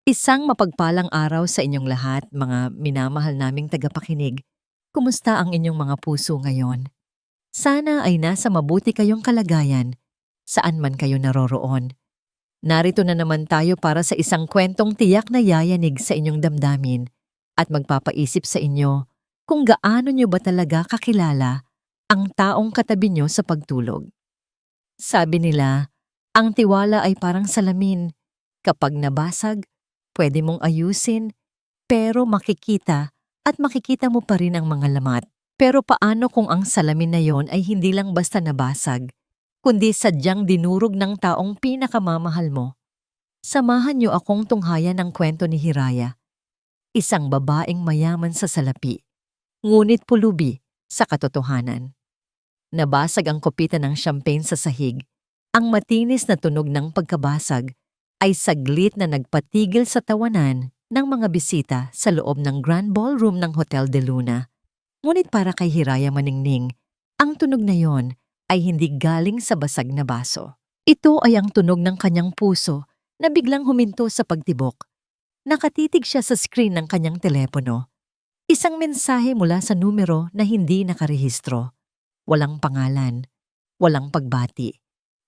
Isang mapagpalang araw sa inyong lahat, mga minamahal naming tagapakinig. Kumusta ang inyong mga puso ngayon? Sana ay nasa mabuti kayong kalagayan, saan man kayo naroroon. Narito na naman tayo para sa isang kwentong tiyak na yayanig sa inyong damdamin at magpapaisip sa inyo kung gaano nyo ba talaga kakilala ang taong katabi nyo sa pagtulog. Sabi nila, ang tiwala ay parang salamin. Kapag nabasag, pwede mong ayusin, pero makikita mo pa rin ang mga lamat. Pero paano kung ang salamin na yon ay hindi lang basta nabasag, kundi sadyang dinurog ng taong pinakamamahal mo? Samahan niyo akong tunghayan ng kwento ni Hiraya, isang babaeng mayaman sa salapi, ngunit pulubi sa katotohanan. Nabasag ang kopita ng champagne sa sahig. Ang matinis na tunog ng pagkabasag ay saglit na nagpatigil sa tawanan ng mga bisita sa loob ng Grand Ballroom ng Hotel de Luna. Ngunit para kay Hiraya Maningning, ang tunog na yon ay hindi galing sa basag na baso. Ito ay ang tunog ng kanyang puso na biglang huminto sa pagtibok. Nakatitig siya sa screen ng kanyang telepono. Isang mensahe mula sa numero na hindi nakarehistro. Walang pangalan, walang pagbati.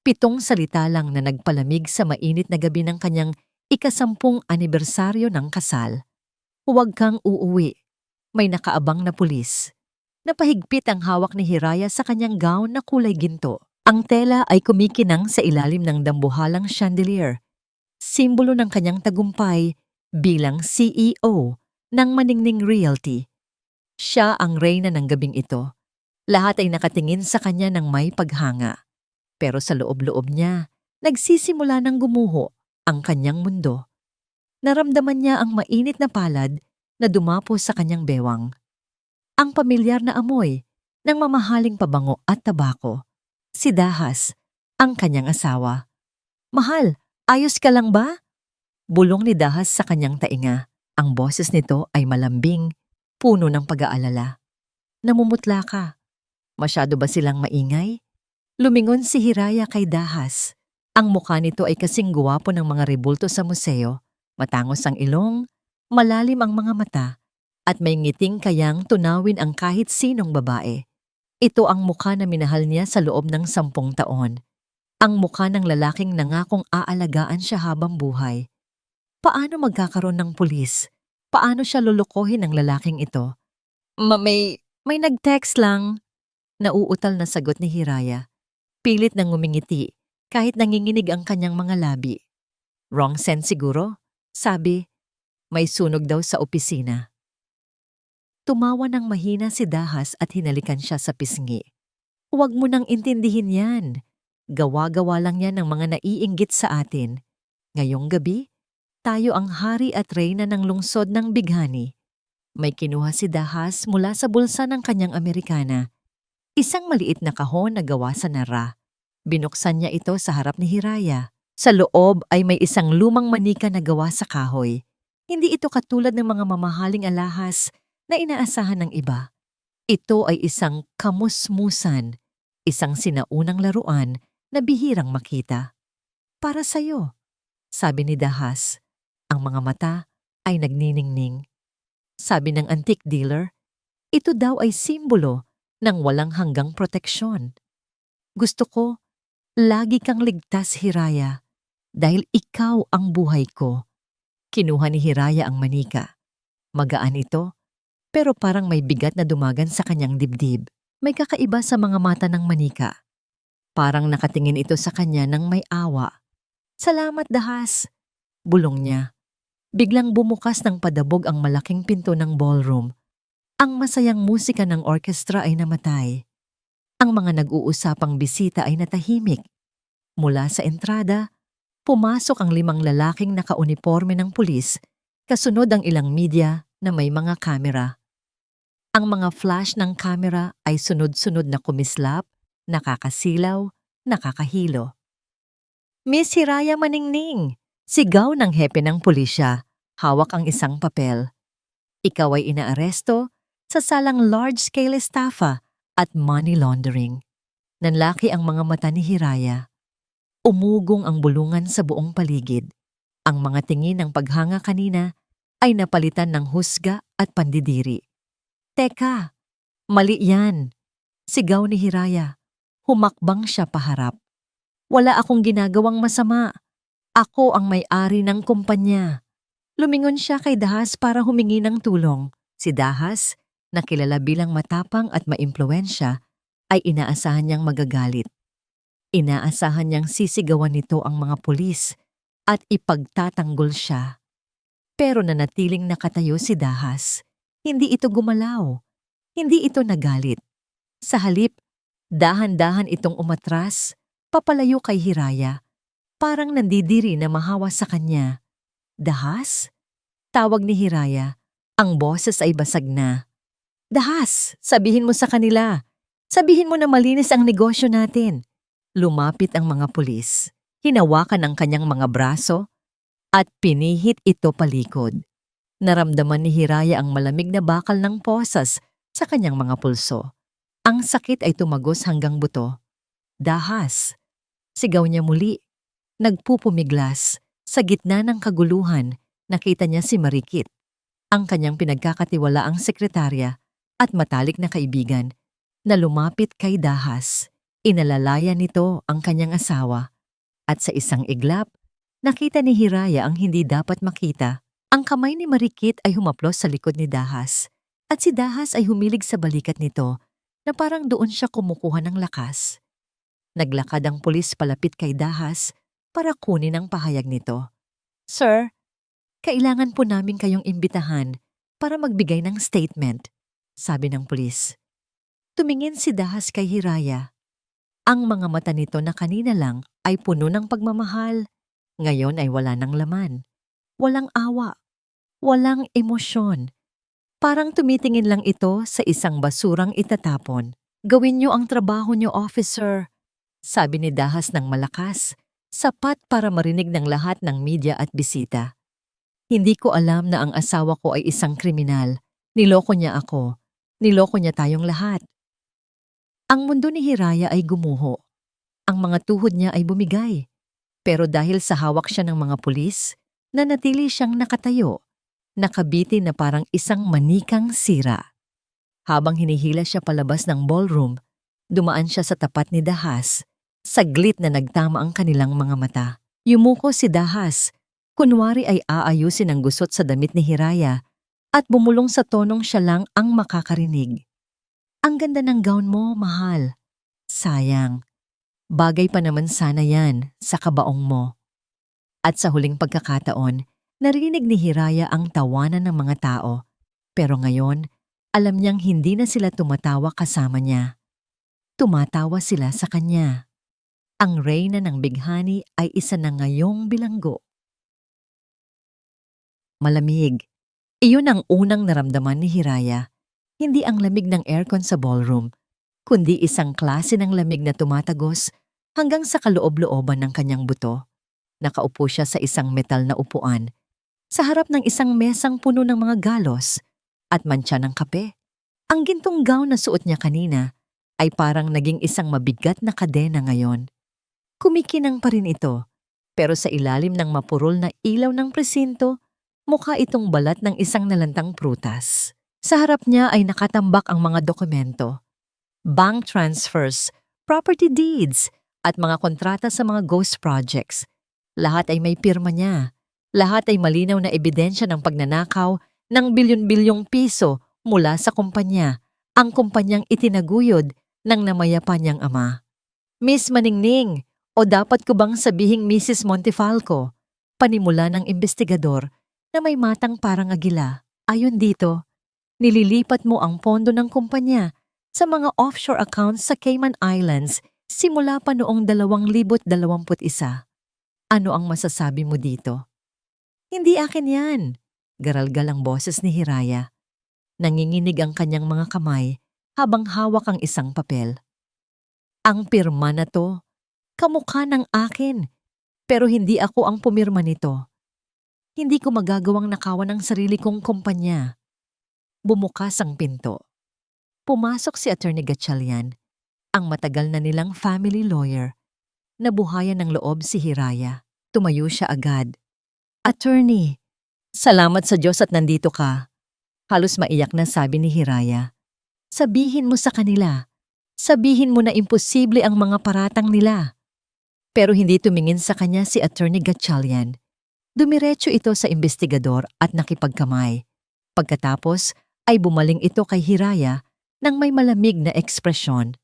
7 salita lang na nagpalamig sa mainit na gabi ng kanyang ika-10 anibersaryo ng kasal. Huwag kang uuwi. May nakaabang na pulis. Napahigpit ang hawak ni Hiraya sa kanyang gown na kulay ginto. Ang tela ay kumikinang sa ilalim ng dambuhalang chandelier. Simbolo ng kanyang tagumpay bilang CEO ng Maningning Realty. Siya ang reyna ng gabing ito. Lahat ay nakatingin sa kanya ng may paghanga. Pero sa loob-loob niya, nagsisimula ng gumuho ang kanyang mundo. Naramdaman niya ang mainit na palad na dumapo sa kanyang bewang. Ang pamilyar na amoy ng mamahaling pabango at tabako. Si Dahas, ang kanyang asawa. "Mahal, ayos ka lang ba?" Bulong ni Dahas sa kanyang tainga. Ang boses nito ay malambing, puno ng pag-aalala. "Namumutla ka. Masyado ba silang maingay?" Lumingon si Hiraya kay Dahas. Ang mukha nito ay kasing guwapo ng mga rebulto sa museo. Matangos ang ilong, malalim ang mga mata, at may ngiting kayang tunawin ang kahit sinong babae. Ito ang mukha na minahal niya sa loob ng 10 taon. Ang mukha ng lalaking nangakong aalagaan siya habang buhay. Paano magkakaroon ng pulis? Paano siya lulukohin ng lalaking ito? May nag-text lang. Nauutal na sagot ni Hiraya. Pilit nang ngumingiti kahit nanginginig ang kanyang mga labi. "Wrong send siguro?" sabi. "May sunog daw sa opisina." Tumawa ng mahina si Dahas at hinalikan siya sa pisngi. "Huwag mo nang intindihin yan. Gawa-gawa lang yan ng mga naiinggit sa atin. Ngayong gabi, tayo ang hari at reyna ng lungsod ng Bighani." May kinuha si Dahas mula sa bulsa ng kanyang Amerikana. Isang maliit na kahon na gawa sa nara. Binuksan niya ito sa harap ni Hiraya. Sa loob ay may isang lumang manika na gawa sa kahoy. Hindi ito katulad ng mga mamahaling alahas na inaasahan ng iba. Ito ay isang kamusmusan, isang sinaunang laruan na bihirang makita. "Para sa'yo," sabi ni Dahas. Ang mga mata ay nagniningning. Sabi ng antique dealer, ito daw ay simbolo ng walang hanggang proteksyon. "Gusto ko, lagi kang ligtas, Hiraya, dahil ikaw ang buhay ko." Kinuha ni Hiraya ang manika. Magaan ito, pero parang may bigat na dumagan sa kanyang dibdib. May kakaiba sa mga mata ng manika. Parang nakatingin ito sa kanya ng may awa. "Salamat, Dahas," bulong niya. Biglang bumukas ng padabog ang malaking pinto ng ballroom. Ang masayang musika ng orkestra ay namatay. Ang mga nag-uusapang bisita ay natahimik. Mula sa entrada, pumasok ang 5 lalaking nakauniporme ng pulis, kasunod ang ilang media na may mga kamera. Ang mga flash ng kamera ay sunod-sunod na kumislap, nakakasilaw, nakakahilo. "Miss Hiraya Maningning!" Sigaw ng hepe ng pulisya, hawak ang isang papel. "Ikaw ay inaaresto sa salang large-scale estafa at money laundering." Nanlaki ang mga mata ni Hiraya. Umugong ang bulungan sa buong paligid. Ang mga tingin ng paghanga kanina ay napalitan ng husga at pandidiri. Teka, mali yan. Sigaw ni Hiraya. Humakbang siya paharap. Wala akong ginagawang masama. Ako ang may-ari ng kumpanya. Lumingon siya kay Dahas para humingi ng tulong. Si Dahas, na kilala bilang matapang at maimpluwensya, ay inaasahan niyang magagalit. Inaasahan niyang sisigawan nito ang mga pulis at ipagtatanggol siya. Pero nanatiling nakatayo si Dahas. Hindi ito gumalaw. Hindi ito nagalit. Sa halip, dahan-dahan itong umatras, papalayo kay Hiraya. Parang nandidiri na mahawa sa kanya. Dahas? Tawag ni Hiraya. Ang boses ay basag na. Dahas, sabihin mo sa kanila. Sabihin mo na malinis ang negosyo natin. Lumapit ang mga pulis. Hinawakan ang kanyang mga braso at pinihit ito palikod. Naramdaman ni Hiraya ang malamig na bakal ng posas sa kanyang mga pulso. Ang sakit ay tumagos hanggang buto. Dahas! Sigaw niya muli. Nagpupumiglas. Sa gitna ng kaguluhan, nakita niya si Marikit, ang kanyang pinagkakatiwalaang sekretarya at matalik na kaibigan, na lumapit kay Dahas. Inalalaya nito ang kanyang asawa. At sa isang iglap, nakita ni Hiraya ang hindi dapat makita. Ang kamay ni Marikit ay humaplos sa likod ni Dahas, at si Dahas ay humilig sa balikat nito na parang doon siya kumukuha ng lakas. Naglakad ang pulis palapit kay Dahas para kunin ang pahayag nito. Sir, kailangan po namin kayong imbitahan para magbigay ng statement, sabi ng pulis. Tumingin si Dahas kay Hiraya. Ang mga mata nito na kanina lang ay puno ng pagmamahal. Ngayon ay wala ng laman. Walang awa. Walang emosyon. Parang tumitingin lang ito sa isang basurang itatapon. Gawin niyo ang trabaho niyo, officer, sabi ni Dahas ng malakas, sapat para marinig ng lahat ng media at bisita. Hindi ko alam na ang asawa ko ay isang kriminal. Niloko niya ako. Niloko niya tayong lahat. Ang mundo ni Hiraya ay gumuho. Ang mga tuhod niya ay bumigay. Pero dahil sa hawak siya ng mga pulis, nanatili siyang nakatayo, nakabitin na parang isang manikang sira. Habang hinihila siya palabas ng ballroom, dumaan siya sa tapat ni Dahas. Saglit na nagtama ang kanilang mga mata. Yumuko si Dahas. Kunwari ay aayusin ang gusot sa damit ni Hiraya at bumulong sa tonong siya lang ang makakarinig. Ang ganda ng gown mo, mahal. Sayang. Bagay pa naman sana yan sa kabaong mo. At sa huling pagkakataon, narinig ni Hiraya ang tawanan ng mga tao. Pero ngayon, alam niyang hindi na sila tumatawa kasama niya. Tumatawa sila sa kanya. Ang reyna ng bighani ay isa na ngayong bilanggo. Malamig. Iyon ang unang naramdaman ni Hiraya. Hindi ang lamig ng aircon sa ballroom, kundi isang klase ng lamig na tumatagos hanggang sa kaloob-looban ng kanyang buto. Nakaupo siya sa isang metal na upuan, sa harap ng isang mesang puno ng mga galos at mantsa ng kape. Ang gintong gown na suot niya kanina ay parang naging isang mabigat na kadena ngayon. Kumikinang pa rin ito, pero sa ilalim ng mapurol na ilaw ng presinto, mukha itong balat ng isang nalantang prutas. Sa harap niya ay nakatambak ang mga dokumento, bank transfers, property deeds, at mga kontrata sa mga ghost projects. Lahat ay may pirma niya. Lahat ay malinaw na ebidensya ng pagnanakaw ng bilyon-bilyong piso mula sa kumpanya, ang kumpanyang itinaguyod ng namayapa niyang ama. Miss Maningning, o dapat ko bang sabihing Mrs. Montefalco, panimula ng investigador na may matang parang agila. Ayon dito, nililipat mo ang pondo ng kumpanya sa mga offshore accounts sa Cayman Islands simula pa noong 2021. Ano ang masasabi mo dito? Hindi akin yan, garalgal ang boses ni Hiraya. Nanginginig ang kanyang mga kamay habang hawak ang isang papel. Ang pirma na to, kamukha ng akin, pero hindi ako ang pumirma nito. Hindi ko magagawang nakawan ang sarili kong kumpanya. Bumukas ang pinto. Pumasok si Attorney Gatchalian, ang matagal na nilang family lawyer. Nabuhayan ng loob si Hiraya. Tumayo siya agad. Attorney, salamat sa Diyos at nandito ka. Halos maiyak na sabi ni Hiraya. Sabihin mo sa kanila. Sabihin mo na imposible ang mga paratang nila. Pero hindi tumingin sa kanya si Attorney Gatchalian. Dumiretso ito sa investigador at nakipagkamay. Pagkatapos ay bumaling ito kay Hiraya nang may malamig na ekspresyon.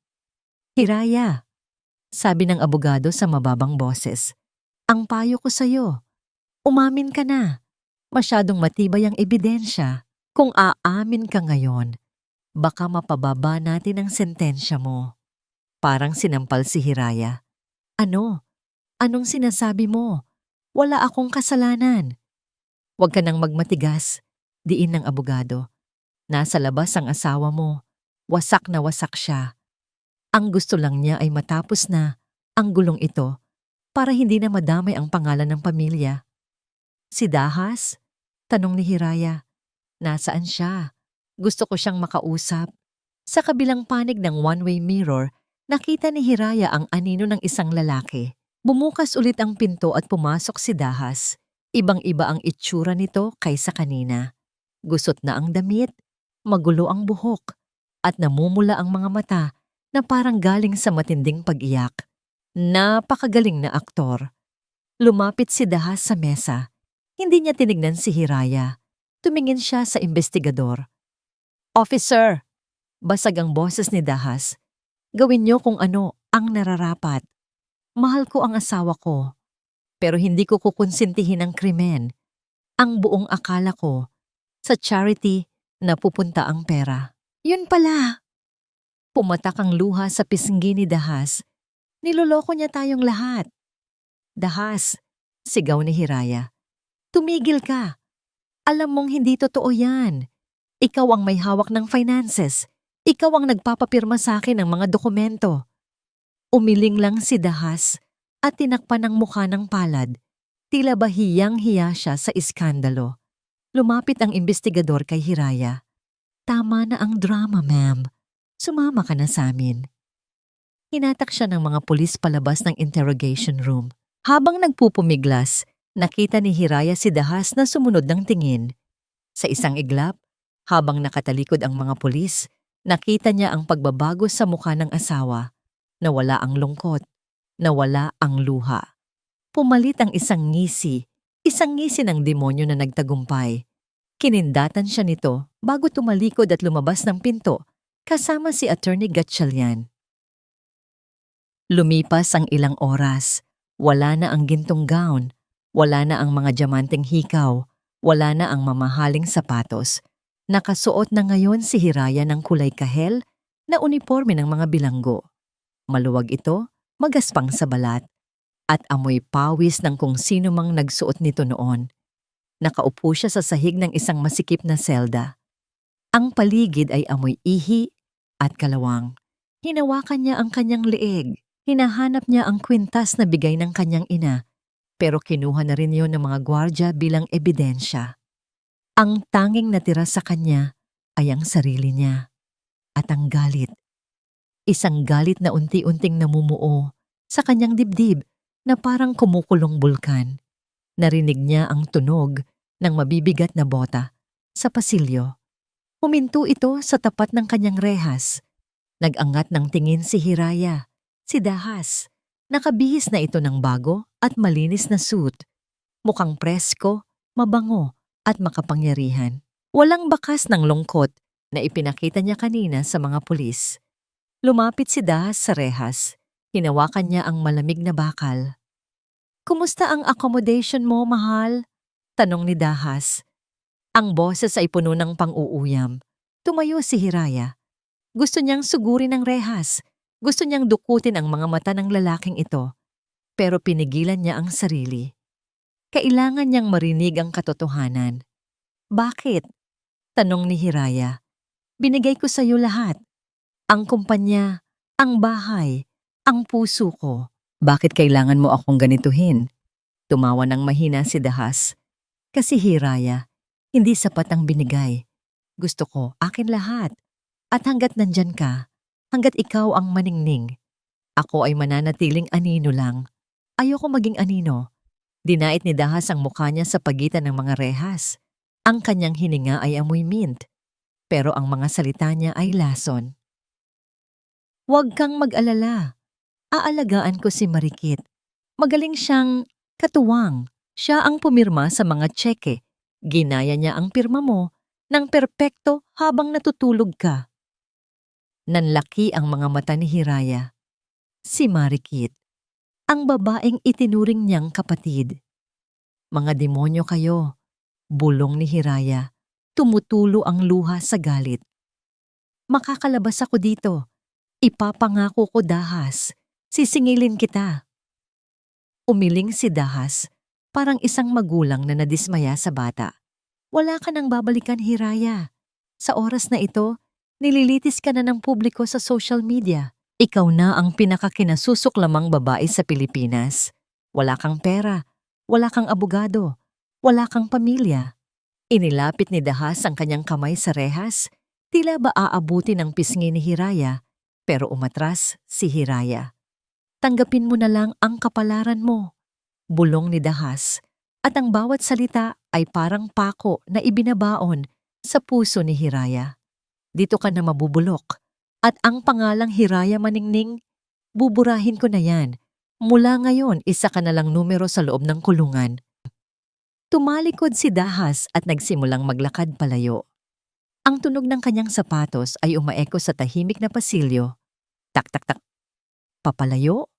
Hiraya, sabi ng abogado sa mababang boses. Ang payo ko sa'yo, umamin ka na. Masyadong matibay ang ebidensya. Kung aamin ka ngayon, baka mapababa natin ang sentensya mo. Parang sinampal si Hiraya. Ano? Anong sinasabi mo? Wala akong kasalanan. Huwag ka nang magmatigas, diin ng abogado. Nasa labas ang asawa mo. Wasak na wasak siya. Ang gusto lang niya ay matapos na ang gulong ito para hindi na madamay ang pangalan ng pamilya. Si Dahas? Tanong ni Hiraya. Nasaan siya? Gusto ko siyang makausap. Sa kabilang panig ng one-way mirror, nakita ni Hiraya ang anino ng isang lalaki. Bumukas ulit ang pinto at pumasok si Dahas. Ibang-iba ang itsura nito kaysa kanina. Gusot na ang damit, magulo ang buhok, at namumula ang mga mata na parang galing sa matinding pag-iyak. Napakagaling na aktor. Lumapit si Dahas sa mesa. Hindi niya tinignan si Hiraya. Tumingin siya sa investigador. Officer! Basag ang boses ni Dahas. Gawin niyo kung ano ang nararapat. Mahal ko ang asawa ko. Pero hindi ko kukonsintihin ang krimen. Ang buong akala ko, sa charity na pupunta ang pera. Yun pala! Pumatak ang luha sa pisngi ni Dahas. Niloloko niya tayong lahat. Dahas, sigaw ni Hiraya. Tumigil ka. Alam mong hindi totoo yan. Ikaw ang may hawak ng finances. Ikaw ang nagpapapirma sa akin ng mga dokumento. Umiling lang si Dahas at tinakpan ang mukha ng palad. Tila ba hiyang-hiya siya sa iskandalo. Lumapit ang investigador kay Hiraya. Tama na ang drama, ma'am. Sumama ka na sa amin. Hinatak siya ng mga pulis palabas ng interrogation room. Habang nagpupumiglas, nakita ni Hiraya si Dahas na sumunod ng tingin. Sa isang iglap, habang nakatalikod ang mga pulis, nakita niya ang pagbabago sa mukha ng asawa. Nawala ang lungkot, nawala ang luha. Pumalit ang isang ngisi ng demonyo na nagtagumpay. Kinindatan siya nito bago tumalikod at lumabas ng pinto kasama si Attorney Gatchalian. Lumipas ang ilang oras. Wala na ang gintong gown, wala na ang mga diamanteng hikaw, wala na ang mamahaling sapatos. Nakasuot na ngayon si Hiraya ng kulay kahel na uniforme ng mga bilanggo. Maluwag ito, magaspang sa balat, at amoy pawis ng kung sino mang nagsuot nito noon. Nakaupo siya sa sahig ng isang masikip na selda. Ang paligid ay amoy ihi at kalawang. Hinawakan niya ang kanyang leeg. Hinahanap niya ang kwintas na bigay ng kanyang ina, pero kinuha na rin yon ng mga gwardya bilang ebidensya. Ang tanging natira sa kanya ay ang sarili niya at ang galit. Isang galit na unti-unting namumuo sa kanyang dibdib na parang kumukulong bulkan. Narinig niya ang tunog ng mabibigat na bota sa pasilyo. Huminto ito sa tapat ng kanyang rehas. Nag-angat ng tingin si Hiraya. Si Dahas, nakabihis na ito ng bago at malinis na suit. Mukhang presko, mabango at makapangyarihan. Walang bakas ng lungkot na ipinakita niya kanina sa mga pulis. Lumapit si Dahas sa rehas. Hinawakan niya ang malamig na bakal. Kumusta ang accommodation mo, mahal? Tanong ni Dahas. Ang boses ay puno ng pang-uuyam. Tumayo si Hiraya. Gusto niyang sugurin ang rehas. Gusto niyang dukutin ang mga mata ng lalaking ito, pero pinigilan niya ang sarili. Kailangan niyang marinig ang katotohanan. Bakit? Tanong ni Hiraya. Binigay ko sa iyo lahat. Ang kumpanya, ang bahay, ang puso ko. Bakit kailangan mo akong ganituhin? Tumawa ng mahina si Dahas. Kasi Hiraya, hindi sapat ang binigay. Gusto ko, akin lahat. At hanggat nandyan ka, hanggat ikaw ang maningning, ako ay mananatiling anino lang. Ayoko maging anino. Dinait ni Dahas ang mukha niya sa pagitan ng mga rehas. Ang kanyang hininga ay amoy mint, pero ang mga salita niya ay lason. Huwag kang mag-alala. Aalagaan ko si Marikit. Magaling siyang katuwang. Siya ang pumirma sa mga tseke. Ginaya niya ang pirma mo ng perpekto habang natutulog ka. Nanlaki ang mga mata ni Hiraya. Si Marikit, ang babaeng itinuring niyang kapatid. Mga demonyo kayo, bulong ni Hiraya. Tumutulo ang luha sa galit. Makakalabas ako dito. Ipapangako ko, Dahas. Sisingilin kita. Umiling si Dahas, parang isang magulang na nadismaya sa bata. Wala ka nang babalikan, Hiraya. Sa oras na ito, nililitis ka na ng publiko sa social media. Ikaw na ang pinakakinasusullamang babae sa Pilipinas. Wala kang pera, wala kang abogado, wala kang pamilya. Inilapit ni Dahas ang kanyang kamay sa rehas, tila ba aabuti ng pisngi ni Hiraya, pero umatras si Hiraya. Tanggapin mo na lang ang kapalaran mo, bulong ni Dahas, at ang bawat salita ay parang pako na ibinabaon sa puso ni Hiraya. Dito ka na mabubulok, at ang pangalang Hiraya Maningning, buburahin ko na yan. Mula ngayon, isa ka na lang numero sa loob ng kulungan. Tumalikod si Dahas at nagsimulang maglakad palayo. Ang tunog ng kanyang sapatos ay umaeko sa tahimik na pasilyo. Tak-tak-tak. Papalayo?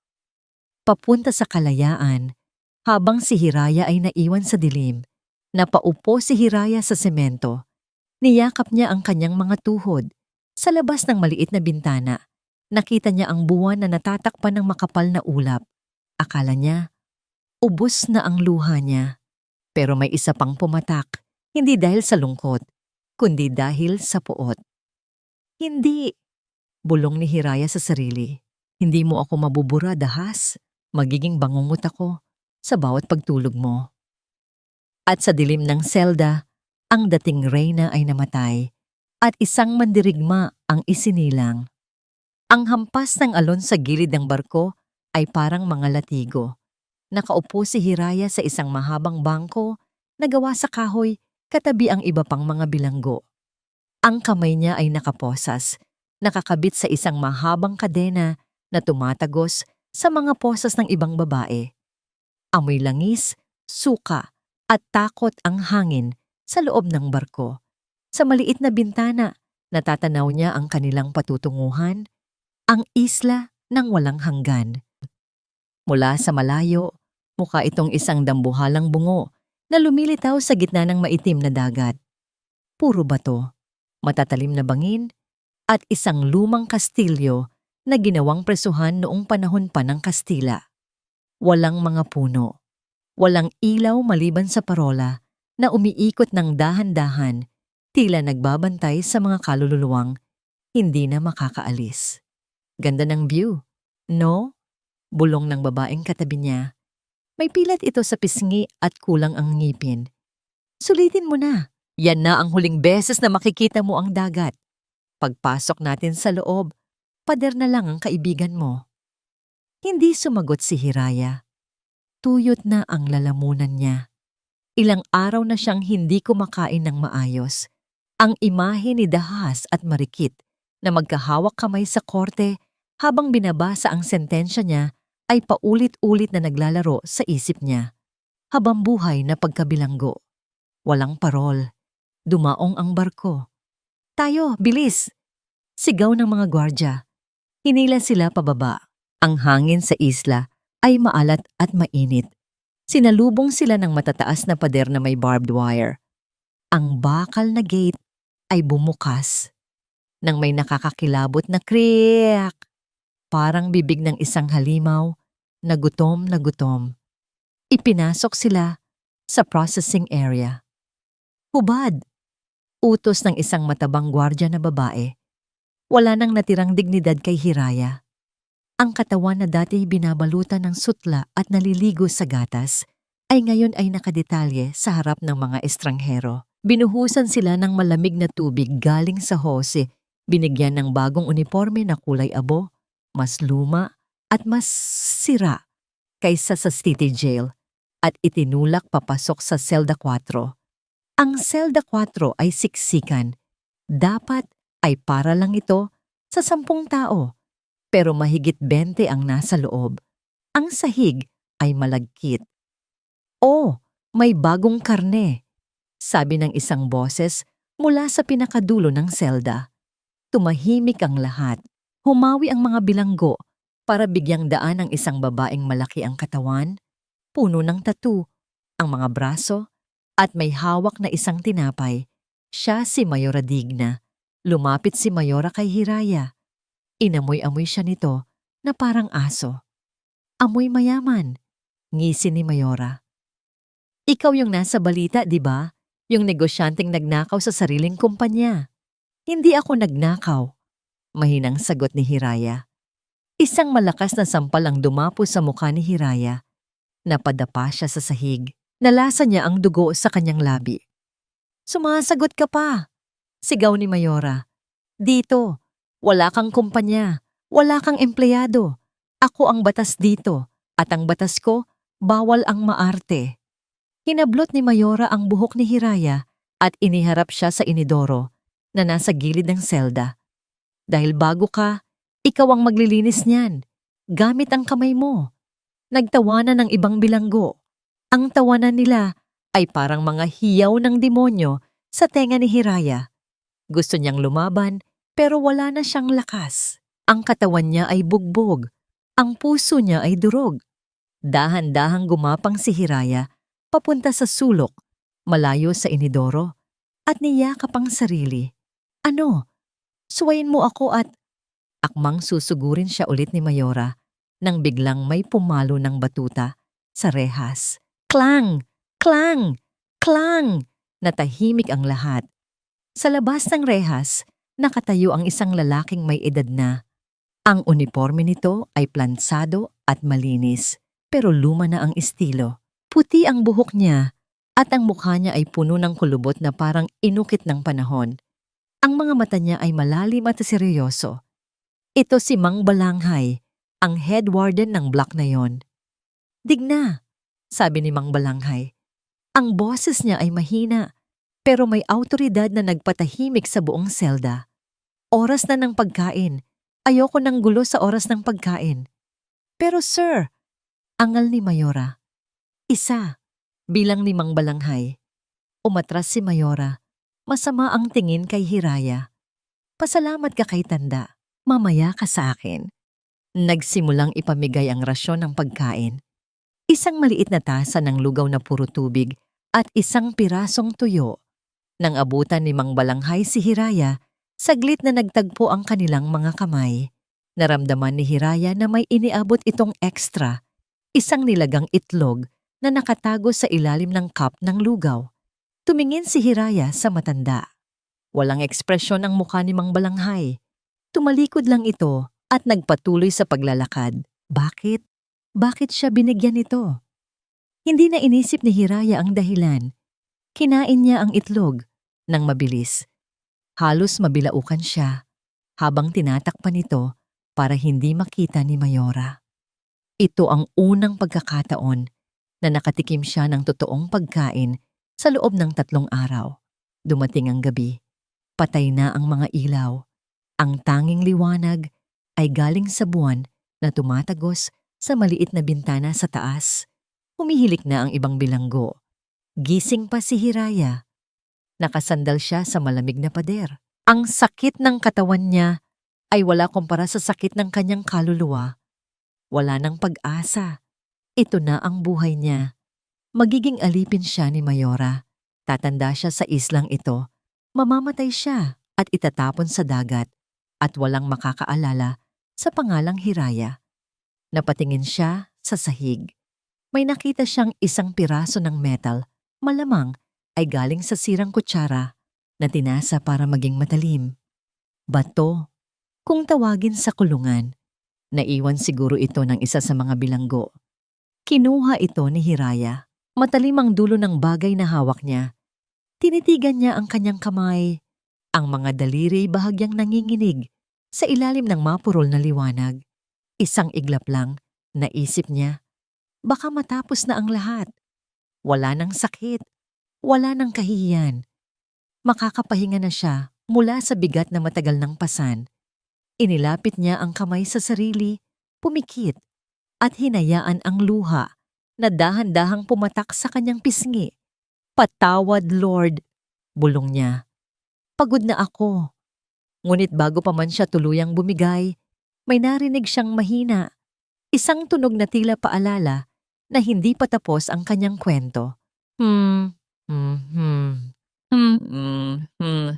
Papunta sa kalayaan, habang si Hiraya ay naiwan sa dilim. Napaupo si Hiraya sa semento. Niyakap niya ang kanyang mga tuhod. Sa labas ng maliit na bintana, nakita niya ang buwan na natatakpan ng makapal na ulap. Akala niya, ubos na ang luha niya. Pero may isa pang pumatak, hindi dahil sa lungkot, kundi dahil sa puot. Hindi, bulong ni Hiraya sa sarili. Hindi mo ako mabubura, Dahas. Magiging bangungot ako sa bawat pagtulog mo. At sa dilim ng selda, ang dating reyna ay namatay at isang mandirigma ang isinilang. Ang hampas ng alon sa gilid ng barko ay parang mga latigo. Nakaupo si Hiraya sa isang mahabang bangko na gawa sa kahoy katabi ang iba pang mga bilanggo. Ang kamay niya ay nakaposas, nakakabit sa isang mahabang kadena na tumatagos sa mga posas ng ibang babae. Amoy langis, suka at takot ang hangin sa loob ng barko. Sa maliit na bintana, natatanaw niya ang kanilang patutunguhan, ang isla ng walang hanggan. Mula sa malayo, mukha itong isang dambuhalang bungo na lumilitaw sa gitna ng maitim na dagat. Puro bato, matatalim na bangin, at isang lumang kastilyo na ginawang presuhan noong panahon pa ng Kastila. Walang mga puno, walang ilaw maliban sa parola na umiikot ng dahan-dahan, tila nagbabantay sa mga kaluluwang hindi na makakaalis. Ganda ng view, no? Bulong ng babaeng katabi niya. May pilat ito sa pisngi at kulang ang ngipin. Sulitin mo na. Yan na ang huling beses na makikita mo ang dagat. Pagpasok natin sa loob, pader na lang ang kaibigan mo. Hindi sumagot si Hiraya. Tuyot na ang lalamunan niya. Ilang araw na siyang hindi kumakain ng maayos. Ang imahe ni Dahas at Marikit na magkahawak kamay sa korte habang binabasa ang sentensya niya ay paulit-ulit na naglalaro sa isip niya. Habang buhay na pagkabilanggo. Walang parol. Dumaong ang barko. Tayo, bilis! Sigaw ng mga gwardya. Hinila sila pababa. Ang hangin sa isla ay maalat at mainit. Sinalubong sila ng matataas na pader na may barbed wire. Ang bakal na gate ay bumukas. Nang may nakakakilabot na kriyak. Parang bibig ng isang halimaw na gutom na gutom. Ipinasok sila sa processing area. Hubad! Utos ng isang matabang gwardya na babae. Wala nang natirang dignidad kay Hiraya. Ang katawan na dati binabalutan ng sutla at naliligo sa gatas ay ngayon ay nakadetalye sa harap ng mga estranghero. Binuhusan sila ng malamig na tubig galing sa hose, binigyan ng bagong uniforme na kulay abo, mas luma at mas sira kaysa sa city jail. at itinulak papasok sa selda 4. Ang selda 4 ay siksikan. Dapat ay para lang ito sa 10 tao, pero mahigit 20 ang nasa loob. Ang sahig ay malagkit. "Oh, may bagong karne," sabi ng isang boses mula sa pinakadulo ng selda. Tumahimik ang lahat. Humawi ang mga bilanggo para bigyang daan ang isang babaeng malaki ang katawan, puno ng tattoo, ang mga braso, at may hawak na isang tinapay. Siya si Mayora Digna. Lumapit si Mayora kay Hiraya. Inamoy-amoy siya nito na parang aso. "Amoy mayaman," ngisi ni Mayora. "Ikaw yung nasa balita, di ba? Yung negosyanteng nagnakaw sa sariling kumpanya." "Hindi ako nagnakaw," mahinang sagot ni Hiraya. Isang malakas na sampal ang dumapo sa mukha ni Hiraya. Napadapa siya sa sahig. Nalasa niya ang dugo sa kanyang labi. "Sumasagot ka pa!" sigaw ni Mayora. "Dito, wala kang kumpanya, wala kang empleyado. Ako ang batas dito, at ang batas ko, bawal ang maarte." Hinablot ni Mayora ang buhok ni Hiraya at iniharap siya sa inidoro na nasa gilid ng selda. "Dahil bago ka, ikaw ang maglilinis niyan. Gamit ang kamay mo." Nagtawanan ng ibang bilanggo. Ang tawanan nila ay parang mga hiyaw ng demonyo sa tenga ni Hiraya. Gusto niyang lumaban pero wala na siyang lakas. Ang katawan niya ay bugbog. Ang puso niya ay durog. Dahan-dahang gumapang si Hiraya papunta sa sulok, malayo sa inidoro, at niyakap ang sarili. "Ano? Suwayin mo ako at..." Akmang susugurin siya ulit ni Mayora nang biglang may pumalo ng batuta sa rehas. Klang! Klang! Klang! Natahimik ang lahat. Sa labas ng rehas, nakatayo ang isang lalaking may edad na. Ang uniforme nito ay plansado at malinis, pero luma na ang estilo. Puti ang buhok niya at ang mukha niya ay puno ng kulubot na parang inukit ng panahon. Ang mga mata niya ay malalim at seryoso. Ito si Mang Balanghay, ang head warden ng block na yon. "Digna," sabi ni Mang Balanghay. Ang boses niya ay mahina, pero may awtoridad na nagpatahimik sa buong selda. "Oras na ng pagkain. Ayoko ng gulo sa oras ng pagkain." "Pero sir," angal ni Mayora. "Isa," bilang ni Mang Balanghay. Umatras si Mayora. Masama ang tingin kay Hiraya. "Pasalamat ka kay tanda. Mamaya ka sa akin." Nagsimulang ipamigay ang rasyon ng pagkain. Isang maliit na tasa ng lugaw na puro tubig at isang pirasong tuyo. Nang abutan ni Mang Balanghay si Hiraya, saglit na nagtagpo ang kanilang mga kamay. Naramdaman ni Hiraya na may iniabot itong extra, isang nilagang itlog na nakatago sa ilalim ng cup ng lugaw. Tumingin si Hiraya sa matanda. Walang ekspresyon ang mukha ni Mang Balanghay. Tumalikod lang ito at nagpatuloy sa paglalakad. Bakit? Bakit siya binigyan nito? Hindi na inisip ni Hiraya ang dahilan. Kinain niya ang itlog nang mabilis. Halos mabilaukan siya habang tinatakpan ito para hindi makita ni Mayora. Ito ang unang pagkakataon na nakatikim siya ng totoong pagkain sa loob ng 3 araw. Dumating ang gabi. Patay na ang mga ilaw. Ang tanging liwanag ay galing sa buwan na tumatagos sa maliit na bintana sa taas. Humihilik na ang ibang bilanggo. Gising pa si Hiraya. Nakasandal siya sa malamig na pader. Ang sakit ng katawan niya ay wala kumpara sa sakit ng kanyang kaluluwa. Wala nang pag-asa. Ito na ang buhay niya. Magiging alipin siya ni Mayora. Tatanda siya sa islang ito. Mamamatay siya at itatapon sa dagat at walang makakaalala sa pangalang Hiraya. Napatingin siya sa sahig. May nakita siyang isang piraso ng metal, malamang ay galing sa sirang kutsara na tinasa para maging matalim. Bato, kung tawagin sa kulungan. Naiwan siguro ito ng isa sa mga bilanggo. Kinuha ito ni Hiraya. Matalim ang dulo ng bagay na hawak niya. Tinitigan niya ang kanyang kamay. Ang mga daliri bahagyang nanginginig sa ilalim ng mapurol na liwanag. Isang iglap lang, naisip niya. Baka matapos na ang lahat. Wala ng sakit, wala ng kahihiyan. Makakapahinga na siya mula sa bigat na matagal ng pasan. Inilapit niya ang kamay sa sarili, pumikit, at hinayaan ang luha na dahan-dahang pumatak sa kanyang pisngi. "Patawad, Lord," bulong niya. "Pagod na ako." Ngunit bago pa man siya tuluyang bumigay, may narinig siyang mahina, isang tunog na tila paalala na hindi pa tapos ang kanyang kwento. Hmm, hmm, hmm,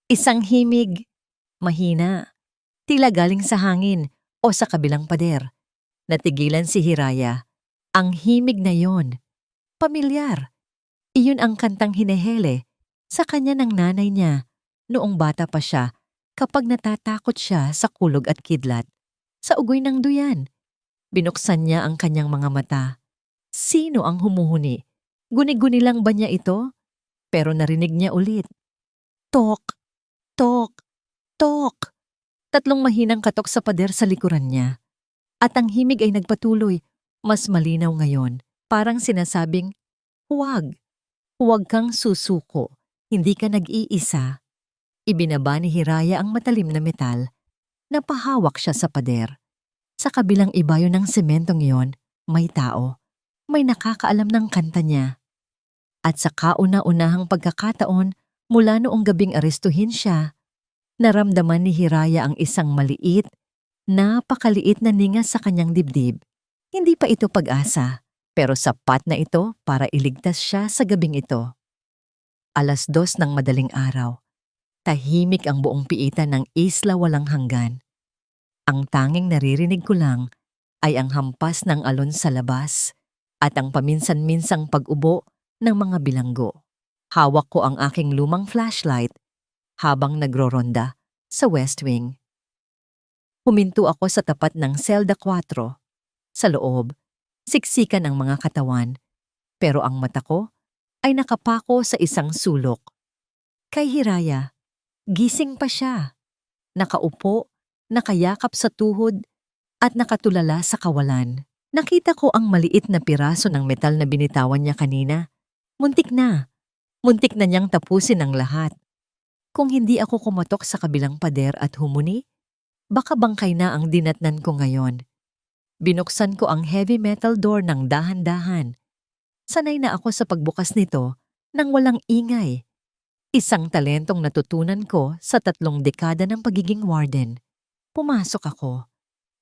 Isang himig, mahina, tila galing sa hangin o sa kabilang pader. Natigilan si Hiraya. Ang himig na yon, pamilyar. Iyon ang kantang hinehele sa kanya ng nanay niya noong bata pa siya kapag natatakot siya sa kulog at kidlat. Sa ugoy ng duyan, binuksan niya ang kanyang mga mata. Sino ang humuhuni? Guni-guni lang ba niya ito? Pero narinig niya ulit. Tok, tok, tok. Tatlong mahinang katok sa pader sa likuran niya. At ang himig ay nagpatuloy, mas malinaw ngayon. Parang sinasabing, huwag. Huwag kang susuko, hindi ka nag-iisa. Ibinaba ni Hiraya ang matalim na metal. Napahawak siya sa pader. Sa kabilang ibayo ng sementong iyon, may tao. May nakakaalam ng kanta niya. At sa kauna-unahang pagkakataon, mula noong gabing arestuhin siya, naramdaman ni Hiraya ang isang maliit, napakaliit na ninga sa kanyang dibdib. Hindi pa ito pag-asa. Pero sapat na ito para iligtas siya sa gabing ito. 2:00 ng madaling araw. Tahimik ang buong piitan ng isla walang hanggan. Ang tanging naririnig ko lang ay ang hampas ng alon sa labas at ang paminsan-minsang pag-ubo ng mga bilanggo. Hawak ko ang aking lumang flashlight habang nagroronda sa West Wing. Huminto ako sa tapat ng Selda 4. Sa loob, siksikan ang mga katawan, pero ang mata ko ay nakapako sa isang sulok. Kay Hiraya, gising pa siya. Nakaupo, nakayakap sa tuhod, at nakatulala sa kawalan. Nakita ko ang maliit na piraso ng metal na binitawan niya kanina. Muntik na niyang tapusin ang lahat. Kung hindi ako kumatok sa kabilang pader at humuni, baka bangkay na ang dinatnan ko ngayon. Binuksan ko ang heavy metal door ng dahan-dahan. Sanay na ako sa pagbukas nito nang walang ingay. Isang talentong natutunan ko sa 3 dekada ng pagiging warden. Pumasok ako.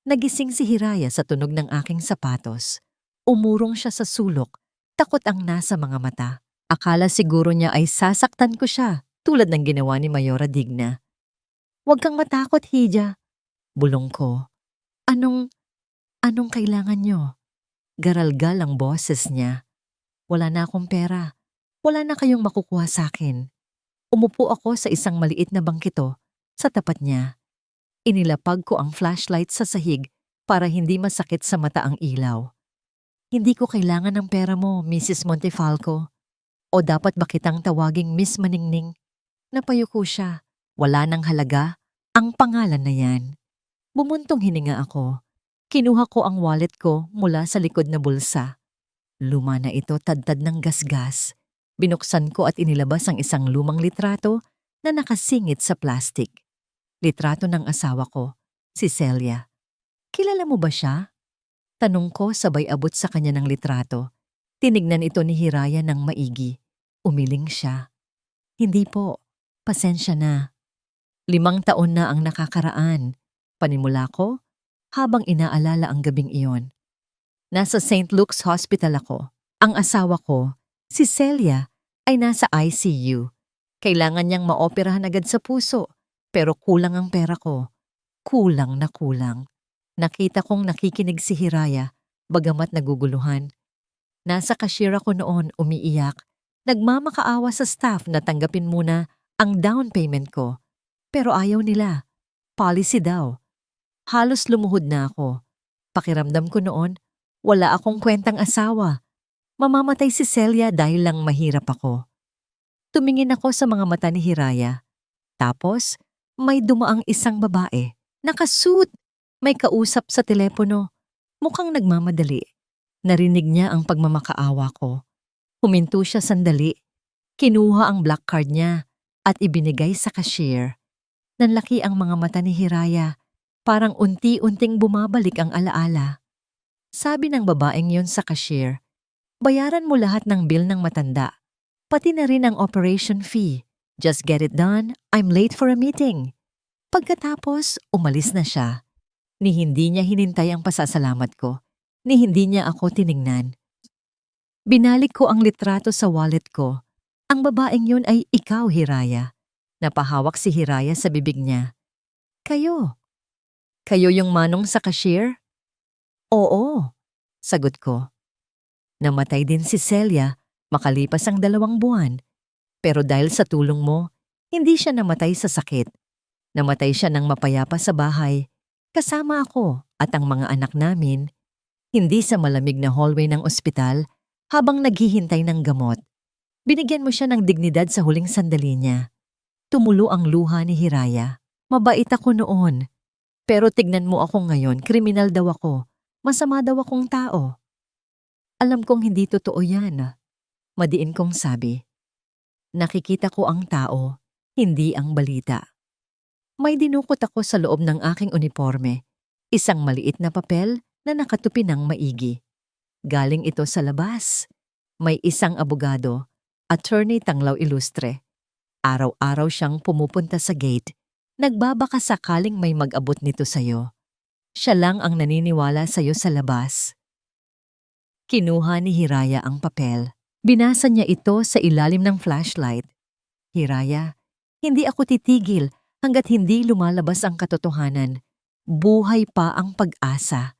Nagising si Hiraya sa tunog ng aking sapatos. Umurong siya sa sulok, takot ang nasa mga mata. Akala siguro niya ay sasaktan ko siya, tulad ng ginawa ni Mayora Digna. "Huwag kang matakot, Hija," bulong ko. Anong kailangan nyo?" Garalgal ang boses niya. "Wala na akong pera. Wala na kayong makukuha sa akin." Umupo ako sa isang maliit na bangkito sa tapat niya. Inilapag ko ang flashlight sa sahig para hindi masakit sa mata ang ilaw. "Hindi ko kailangan ng pera mo, Mrs. Montefalco. O dapat ba kitang tawaging Miss Maningning?" Napayuko siya. Wala nang halaga ang pangalan na yan. Bumuntong hininga ako. Kinuha ko ang wallet ko mula sa likod na bulsa. Luma na ito, tadtad ng gasgas. Binuksan ko at inilabas ang isang lumang litrato na nakasingit sa plastic. Litrato ng asawa ko, si Celia. "Kilala mo ba siya?" Tanong ko sabay abot sa kanya ng litrato. Tinignan ito ni Hiraya ng maigi. Umiling siya. "Hindi po, pasensya na. 5 taon na ang nakakaraan." Panimula ko habang inaalala ang gabing iyon. Nasa St. Luke's Hospital ako. Ang asawa ko, si Celia, ay nasa ICU. Kailangan niyang maoperahan agad sa puso, pero kulang ang pera ko. Kulang na kulang. Nakita kong nakikinig si Hiraya, bagamat naguguluhan. Nasa cashier ako noon, umiiyak. Nagmamakaawa sa staff na tanggapin muna ang down payment ko. Pero ayaw nila. Policy daw. Halos lumuhod na ako. Pakiramdam ko noon, wala akong kwentang asawa. Mamamatay si Celia dahil lang mahirap ako. Tumingin ako sa mga mata ni Hiraya. Tapos, may dumaang isang babae. Nakasuit. May kausap sa telepono. Mukhang nagmamadali. Narinig niya ang pagmamakaawa ko. Huminto siya sandali. Kinuha ang black card niya at ibinigay sa cashier. Nanlaki ang mga mata ni Hiraya. Parang unti-unting bumabalik ang alaala. Sabi ng babaeng yon sa cashier, "Bayaran mo lahat ng bill ng matanda. Pati na rin ang operation fee. Just get it done. I'm late for a meeting." Pagkatapos, umalis na siya. Ni hindi niya hinintay ang pasasalamat ko. Ni hindi niya ako tiningnan. Binalik ko ang litrato sa wallet ko. Ang babaeng yun ay ikaw, Hiraya. Napahawak si Hiraya sa bibig niya. Kayo. Kayo yung manong sa cashier? Oo, sagot ko. Namatay din si Celia makalipas ang 2 buwan. Pero dahil sa tulong mo, hindi siya namatay sa sakit. Namatay siya ng mapayapa sa bahay. Kasama ako at ang mga anak namin. Hindi sa malamig na hallway ng ospital habang naghihintay ng gamot. Binigyan mo siya ng dignidad sa huling sandali niya. Tumulo ang luha ni Hiraya. Mabait ako noon. Pero tignan mo ako ngayon, kriminal daw ako. Masama daw akong tao. Alam kong hindi totoo yan. Madiin kong sabi. Nakikita ko ang tao, hindi ang balita. May dinukot ako sa loob ng aking uniforme. Isang maliit na papel na nakatupi ng maigi. Galing ito sa labas. May isang abogado, Attorney Tanglaw Ilustre. Araw-araw siyang pumupunta sa gate. Nagbabaka sakaling may mag-abot nito sa'yo. Siya lang ang naniniwala sa'yo sa labas. Kinuha ni Hiraya ang papel. Binasa niya ito sa ilalim ng flashlight. Hiraya, hindi ako titigil hanggat hindi lumalabas ang katotohanan. Buhay pa ang pag-asa.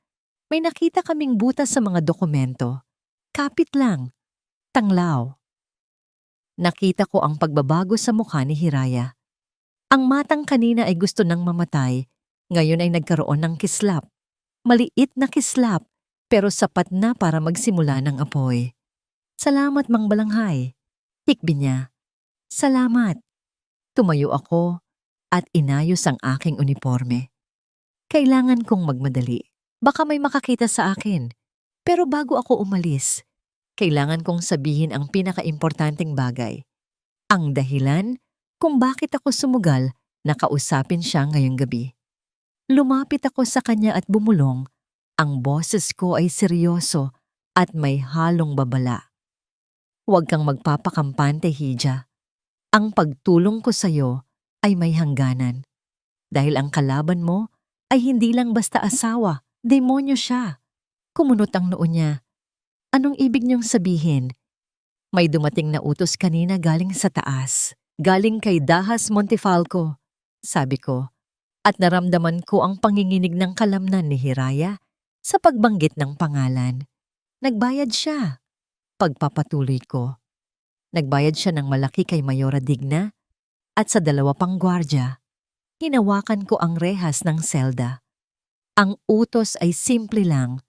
May nakita kaming butas sa mga dokumento. Kapit lang. Tanglaw. Nakita ko ang pagbabago sa mukha ni Hiraya. Ang matang kanina ay gusto nang mamatay, ngayon ay nagkaroon ng kislap. Maliit na kislap, pero sapat na para magsimula ng apoy. Salamat, Mang Balanghay. Hikbi niya. Salamat. Tumayo ako at inayos ang aking uniforme. Kailangan kong magmadali. Baka may makakita sa akin. Pero bago ako umalis, kailangan kong sabihin ang pinakaimportanteng bagay. Ang dahilan kung bakit ako sumugal na kausapin siya ngayong gabi. Lumapit ako sa kanya at bumulong. Ang boses ko ay seryoso at may halong babala. Huwag kang magpapakampante, Hija. Ang pagtulong ko sa'yo ay may hangganan. Dahil ang kalaban mo ay hindi lang basta asawa, demonyo siya. Kumunot ang noo niya. Anong ibig niyong sabihin? May dumating na utos kanina galing sa taas. Galing kay Dahas Montefalco, sabi ko, at naramdaman ko ang panginginig ng kalamnan ni Hiraya sa pagbanggit ng pangalan. Nagbayad siya. Pagpapatuloy ko. Nagbayad siya ng malaki kay Mayora Digna at sa 2 pang gwardya. Hinawakan ko ang rehas ng selda. Ang utos ay simple lang.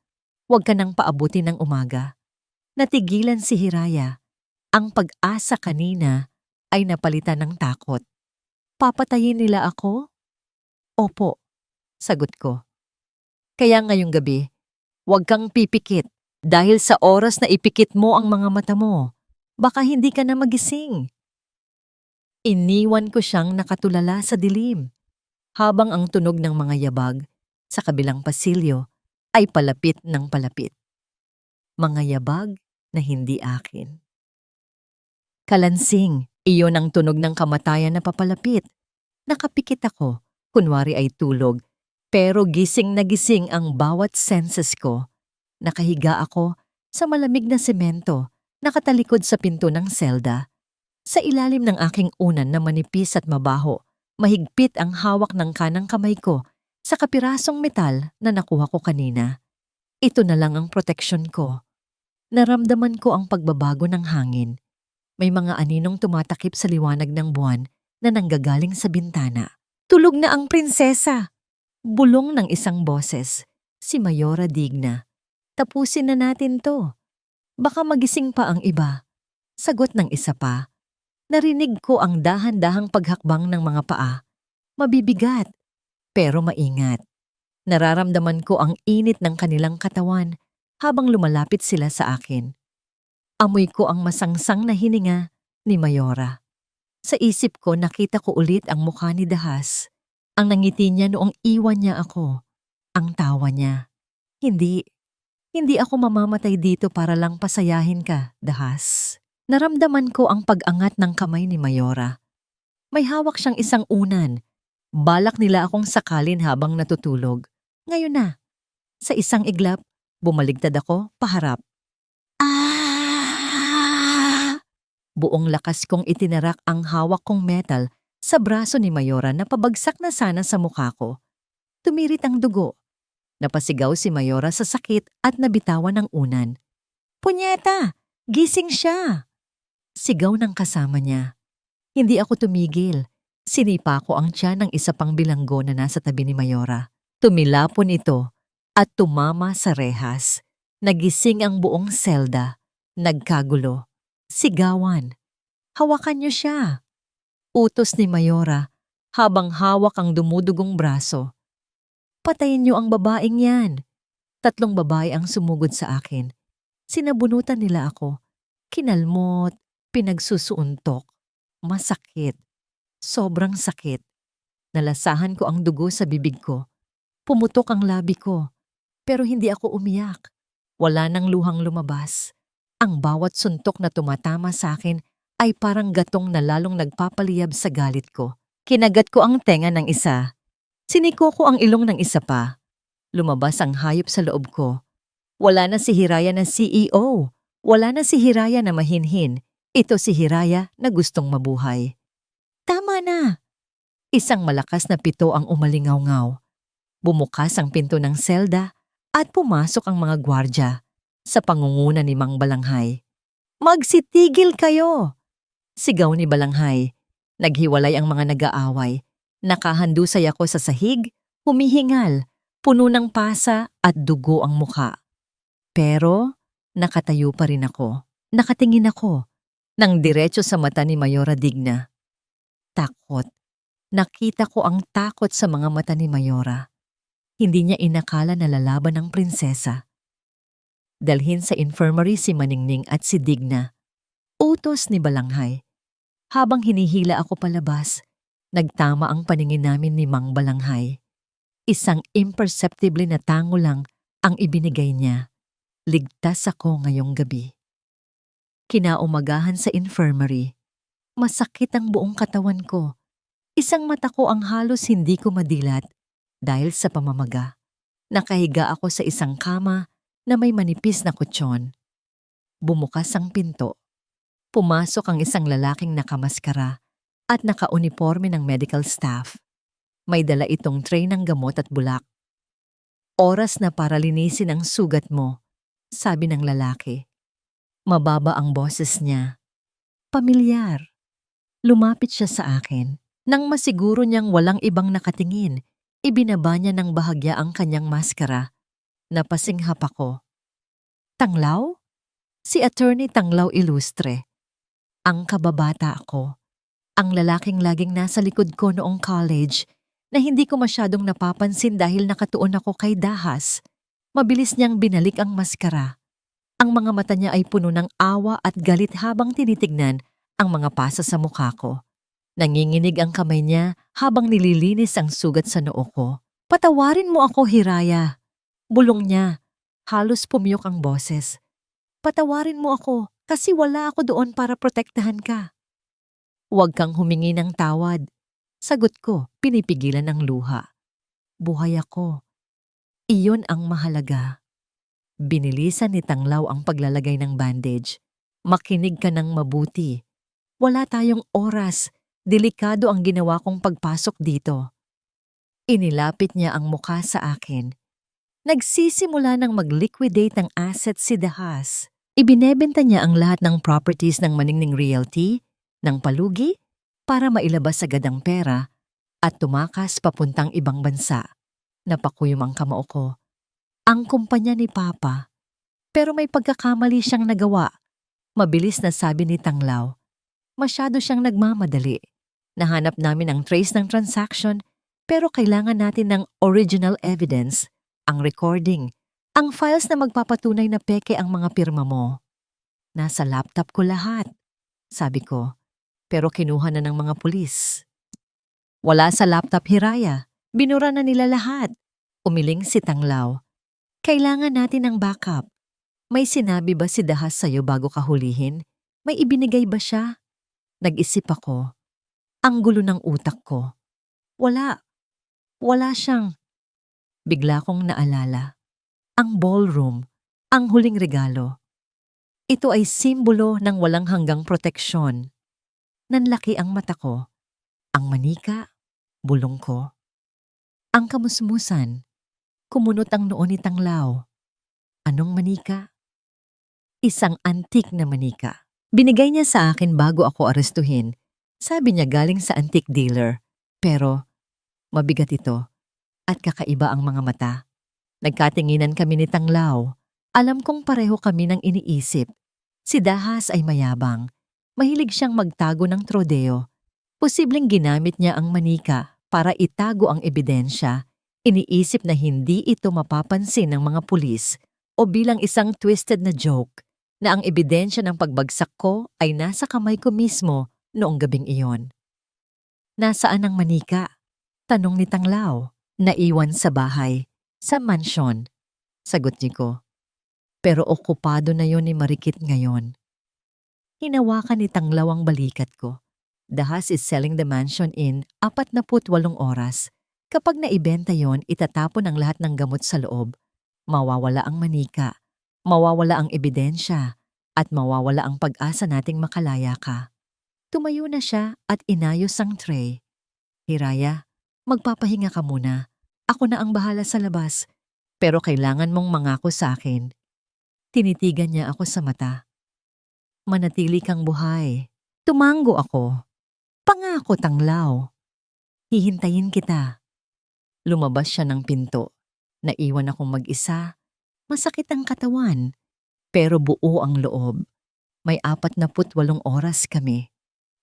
Huwag ka nang paabuti ng umaga. Natigilan si Hiraya. Ang pag-asa kanina ay napalitan ng takot. Papatayin nila ako? Opo, sagot ko. Kaya ngayong gabi, huwag kang pipikit dahil sa oras na ipikit mo ang mga mata mo, baka hindi ka na magising. Iniwan ko siyang nakatulala sa dilim, habang ang tunog ng mga yabag sa kabilang pasilyo ay palapit ng palapit. Mga yabag na hindi akin. Kalansing. Iyon ang tunog ng kamatayan na papalapit. Nakapikit ako, kunwari ay tulog, pero gising na gising ang bawat senses ko. Nakahiga ako sa malamig na semento, nakatalikod sa pinto ng selda. Sa ilalim ng aking unan na manipis at mabaho, mahigpit ang hawak ng kanang kamay ko sa kapirasong metal na nakuha ko kanina. Ito na lang ang proteksyon ko. Naramdaman ko ang pagbabago ng hangin. May mga aninong tumatakip sa liwanag ng buwan na nanggagaling sa bintana. Tulog na ang prinsesa! Bulong ng isang boses, si Mayora Digna. Tapusin na natin to. Baka magising pa ang iba. Sagot ng isa pa. Narinig ko ang dahan-dahang paghakbang ng mga paa. Mabibigat, pero maingat. Nararamdaman ko ang init ng kanilang katawan habang lumalapit sila sa akin. Amoy ko ang masangsang na hininga ni Mayora. Sa isip ko nakita ko ulit ang mukha ni Dahas. Ang nangiti niya noong iwan niya ako. Ang tawa niya. Hindi ako mamamatay dito para lang pasayahin ka, Dahas. Naramdaman ko ang pag-angat ng kamay ni Mayora. May hawak siyang isang unan. Balak nila akong sakalin habang natutulog. Ngayon na. Sa isang iglap, bumaligtad ako paharap. Ah! Buong lakas kong itinarak ang hawak kong metal sa braso ni Mayora na pabagsak na sana sa mukha ko. Tumirit ang dugo. Napasigaw si Mayora sa sakit at nabitawan ng unan. Punyeta! Gising siya! Sigaw ng kasama niya. Hindi ako tumigil. Sinipa ko ang tiyan ng isa pang bilanggo na nasa tabi ni Mayora. Tumilapon ito at tumama sa rehas. Nagising ang buong selda. Nagkagulo. Sigawan. Hawakan niyo siya. Utos ni Mayora habang hawak ang dumudugong braso. Patayin niyo ang babaeng yan. 3 babae ang sumugod sa akin. Sinabunutan nila ako. Kinalmot, pinagsusuuntok. Masakit. Sobrang sakit. Nalasahan ko ang dugo sa bibig ko. Pumutok ang labi ko. Pero hindi ako umiyak. Wala nang luhang lumabas. Ang bawat suntok na tumatama sa akin ay parang gatong na lalong nagpapaliyab sa galit ko. Kinagat ko ang tenga ng isa. Siniko ko ang ilong ng isa pa. Lumabas ang hayop sa loob ko. Wala na si Hiraya na CEO. Wala na si Hiraya na mahinhin. Ito si Hiraya na gustong mabuhay. Tama na! Isang malakas na pito ang umalingaw-ngaw. Bumukas ang pinto ng selda at pumasok ang mga gwardya sa pangunguna ni Mang Balanghay. Magsitigil kayo! Sigaw ni Balanghay. Naghiwalay ang mga nag-aaway. Nakahandusay ako sa sahig, humihingal, puno ng pasa at dugo ang muka. Pero nakatayo pa rin ako. Nakatingin ako nang diretso sa mata ni Mayora Digna. Takot. Nakita ko ang takot sa mga mata ni Mayora. Hindi niya inakala na lalaban ng prinsesa. Dalhin sa infirmary si Maningning at si Digna. Utos ni Balanghay. Habang hinihila ako palabas, nagtama ang paningin namin ni Mang Balanghay. Isang imperceptible na tango lang ang ibinigay niya. Ligtas ako ngayong gabi. Kinaumagahan sa infirmary. Masakit ang buong katawan ko. Isang mata ko ang halos hindi ko madilat dahil sa pamamaga. Nakahiga ako sa isang kama na may manipis na kutsyon. Bumukas ang pinto. Pumasok ang isang lalaking nakamaskara at nakauniforme ng medical staff. May dala itong tray ng gamot at bulak. Oras na para linisin ang sugat mo, sabi ng lalaki. Mababa ang boses niya. Pamilyar. Lumapit siya sa akin. Nang masiguro niyang walang ibang nakatingin, ibinaba niya ng bahagya ang kanyang maskara. Napasinghap ako. Tanglaw? Si Attorney Tanglaw Ilustre. Ang kababata ako. Ang lalaking laging nasa likod ko noong college na hindi ko masyadong napapansin dahil nakatuon ako kay Dahas. Mabilis niyang binalik ang maskara. Ang mga mata niya ay puno ng awa at galit habang tinitignan ang mga pasa sa mukha ko. Nanginginig ang kamay niya habang nililinis ang sugat sa noo ko. Patawarin mo ako, Hiraya. Bulong niya. Halos pumiyok ang boses. Patawarin mo ako kasi wala ako doon para protektahan ka. Huwag kang humingi ng tawad. Sagot ko, pinipigilan ng luha. Buhay ako. Iyon ang mahalaga. Binilisan ni Tanglaw ang paglalagay ng bandage. Makinig ka ng mabuti. Wala tayong oras. Delikado ang ginawa kong pagpasok dito. Inilapit niya ang mukha sa akin. Nagsisimula ng mag-liquidate ng assets si Dahas. Ibinebenta niya ang lahat ng properties ng Maningning Realty, ng Palugi, para mailabas agad ang pera at tumakas papuntang ibang bansa. Napakuyom ang kamao ko. Ang kumpanya ni Papa. Pero may pagkakamali siyang nagawa. Mabilis na sabi ni Tanglaw. Masyado siyang nagmamadali. Nahanap namin ang trace ng transaction pero kailangan natin ng original evidence, ang recording, ang files na magpapatunay na peke ang mga pirma mo. Nasa laptop ko lahat, sabi ko, pero kinuha na ng mga pulis. Wala sa laptop, Hiraya. Binura na nila lahat. Umiling si Tanglaw. Kailangan natin ng backup. May sinabi ba si Dahas sa'yo bago ka hulihin? May ibinigay ba siya? Nag-isip ako. Ang gulo ng utak ko. Wala. Wala siyang. Bigla kong naalala. Ang ballroom. Ang huling regalo. Ito ay simbolo ng walang hanggang proteksyon. Nanlaki ang mata ko. Ang manika, bulong ko. Ang kamusmusan. Kumunot ang noo ni Tanglaw. Anong manika? Isang antik na manika. Binigay niya sa akin bago ako arestuhin. Sabi niya galing sa antique dealer. Pero mabigat ito at kakaiba ang mga mata. Nagkatinginan kami ni Tanglaw. Alam kong pareho kami ng iniisip. Si Dahas ay mayabang. Mahilig siyang magtago ng trodeo. Posibleng ginamit niya ang manika para itago ang ebidensya. Iniisip na hindi ito mapapansin ng mga pulis o bilang isang twisted na joke na ang ebidensya ng pagbagsak ko ay nasa kamay ko mismo noong gabing iyon. Nasaan ang manika? Tanong ni Tanglaw. Naiwan sa bahay, sa mansyon. Sagot niya. Pero okupado na yon ni Marikit ngayon. Hinawakan ni Tanglaw ang balikat ko. Dahas is selling the mansion in 48 oras. Kapag naibenta yon, itatapon ang lahat ng gamot sa loob. Mawawala ang manika, mawawala ang ebidensya, at mawawala ang pag-asa nating makalaya ka. Tumayo na siya at inayos ang tray. Hiraya, magpapahinga ka muna. Ako na ang bahala sa labas, pero kailangan mong mangako sa akin. Tinitigan niya ako sa mata. Manatili kang buhay. Tumango ako. Pangako, Tanglaw. Hihintayin kita. Lumabas siya ng pinto. Naiwan akong mag-isa. Masakit ang katawan, pero buo ang loob. May 48 oras kami.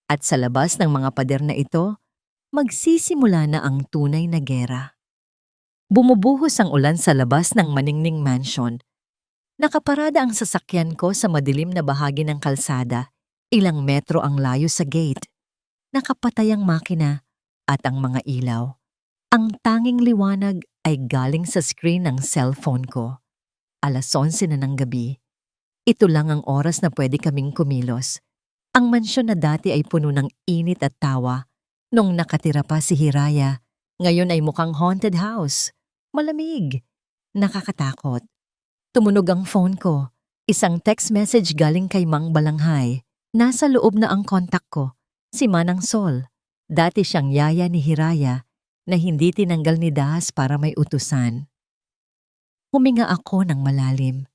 At sa labas ng mga pader na ito, magsisimula na ang tunay na gera. Bumubuhos ang ulan sa labas ng Maningning Mansion. Nakaparada ang sasakyan ko sa madilim na bahagi ng kalsada. Ilang metro ang layo sa gate. Nakapatay ang makina at ang mga ilaw. Ang tanging liwanag ay galing sa screen ng cellphone ko. 11:00 na ng gabi. Ito lang ang oras na pwede kaming kumilos. Ang mansyon na dati ay puno ng init at tawa. Nung nakatira pa si Hiraya, ngayon ay mukhang haunted house. Malamig. Nakakatakot. Tumunog ang phone ko. Isang text message galing kay Mang Balanghay. Nasa loob na ang kontak ko. Si Manang Sol. Dati siyang yaya ni Hiraya na hindi tinanggal ni Dahas para may utusan. Huminga ako ng malalim.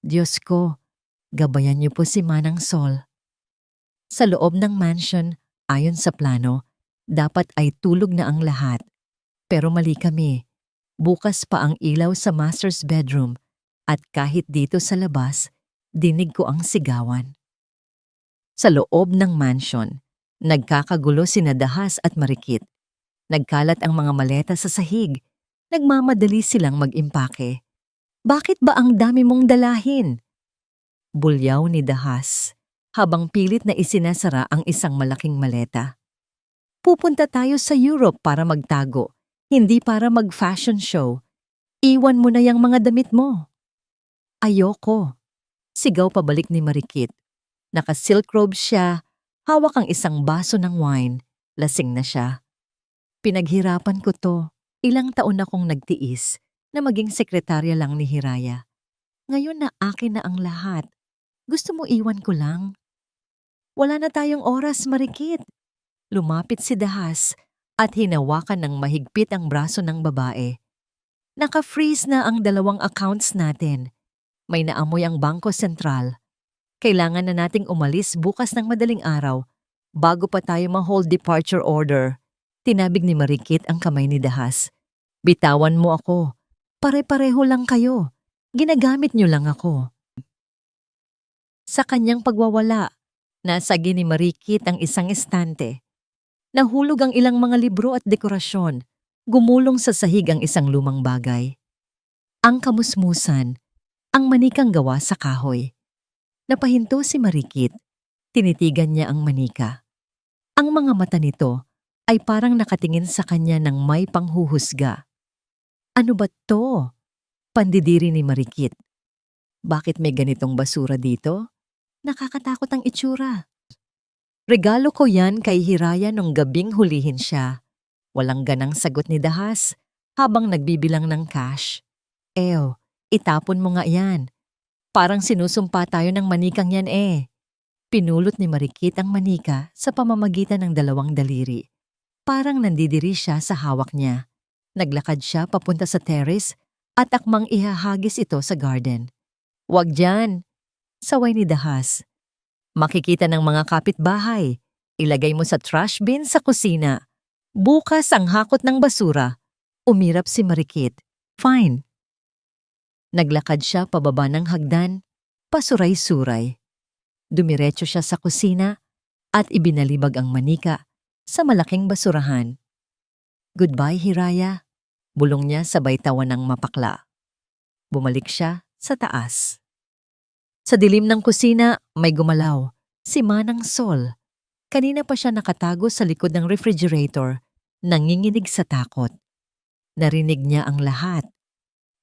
Diyos ko, gabayan niyo po si Manang Sol. Sa loob ng mansion, ayon sa plano, dapat ay tulog na ang lahat. Pero mali kami. Bukas pa ang ilaw sa master's bedroom at kahit dito sa labas, dinig ko ang sigawan. Sa loob ng mansion, nagkakagulo sina Dahas at Marikit. Nagkalat ang mga maleta sa sahig. Nagmamadali silang mag-impake. Bakit ba ang dami mong dalahin? Bulyaw ni Dahas, habang pilit na isinasara ang isang malaking maleta. Pupunta tayo sa Europe para magtago, hindi para mag-fashion show. Iwan mo na yung mga damit mo. Ayoko. Sigaw pabalik ni Marikit. Naka-silk robe siya, hawak ang isang baso ng wine. Lasing na siya. Pinaghirapan ko to. Ilang taon akong nagtiis na maging sekretarya lang ni Hiraya. Ngayon na akin na ang lahat. Gusto mo iwan ko lang? Wala na tayong oras, Marikit. Lumapit si Dahas at hinawakan ng mahigpit ang braso ng babae. Naka-freeze na ang 2 accounts natin. May naamoy ang Bangko Sentral. Kailangan na nating umalis bukas ng madaling araw bago pa tayo ma-hold departure order. Tinabig ni Marikit ang kamay ni Dahas. Bitawan mo ako. Pare-pareho lang kayo. Ginagamit niyo lang ako. Sa kanyang pagwawala, nasagi ni Marikit ang isang estante. Nahulog ang ilang mga libro at dekorasyon. Gumulong sa sahig ang isang lumang bagay. Ang kamusmusan, ang manikang gawa sa kahoy. Napahinto si Marikit. Tinitigan niya ang manika. Ang mga mata nito ay parang nakatingin sa kanya ng may panghuhusga. Ano ba to? Pandidiri ni Marikit. Bakit may ganitong basura dito? Nakakatakot ang itsura. Regalo ko yan kay Hiraya nung gabing hulihin siya. Walang ganang sagot ni Dahas habang nagbibilang ng cash. Ew, itapon mo nga yan. Parang sinusumpa tayo ng manikang yan eh. Pinulot ni Marikit ang manika sa pamamagitan ng dalawang daliri. Parang nandidiri siya sa hawak niya. Naglakad siya papunta sa terrace at akmang ihahagis ito sa garden. Wag dyan, saway ni Dahas. Makikita ng mga kapitbahay. Ilagay mo sa trash bin sa kusina. Bukas ang hakot ng basura. Umirap si Marikit. Fine. Naglakad siya pababa ng hagdan, pasuray-suray. Dumiretso siya sa kusina at ibinalibag ang manika sa malaking basurahan. Goodbye, Hiraya. Bulong niya sabay tawa ng mapakla. Bumalik siya sa taas. Sa dilim ng kusina, may gumalaw. Si Manang Sol. Kanina pa siya nakatago sa likod ng refrigerator, nanginginig sa takot. Narinig niya ang lahat.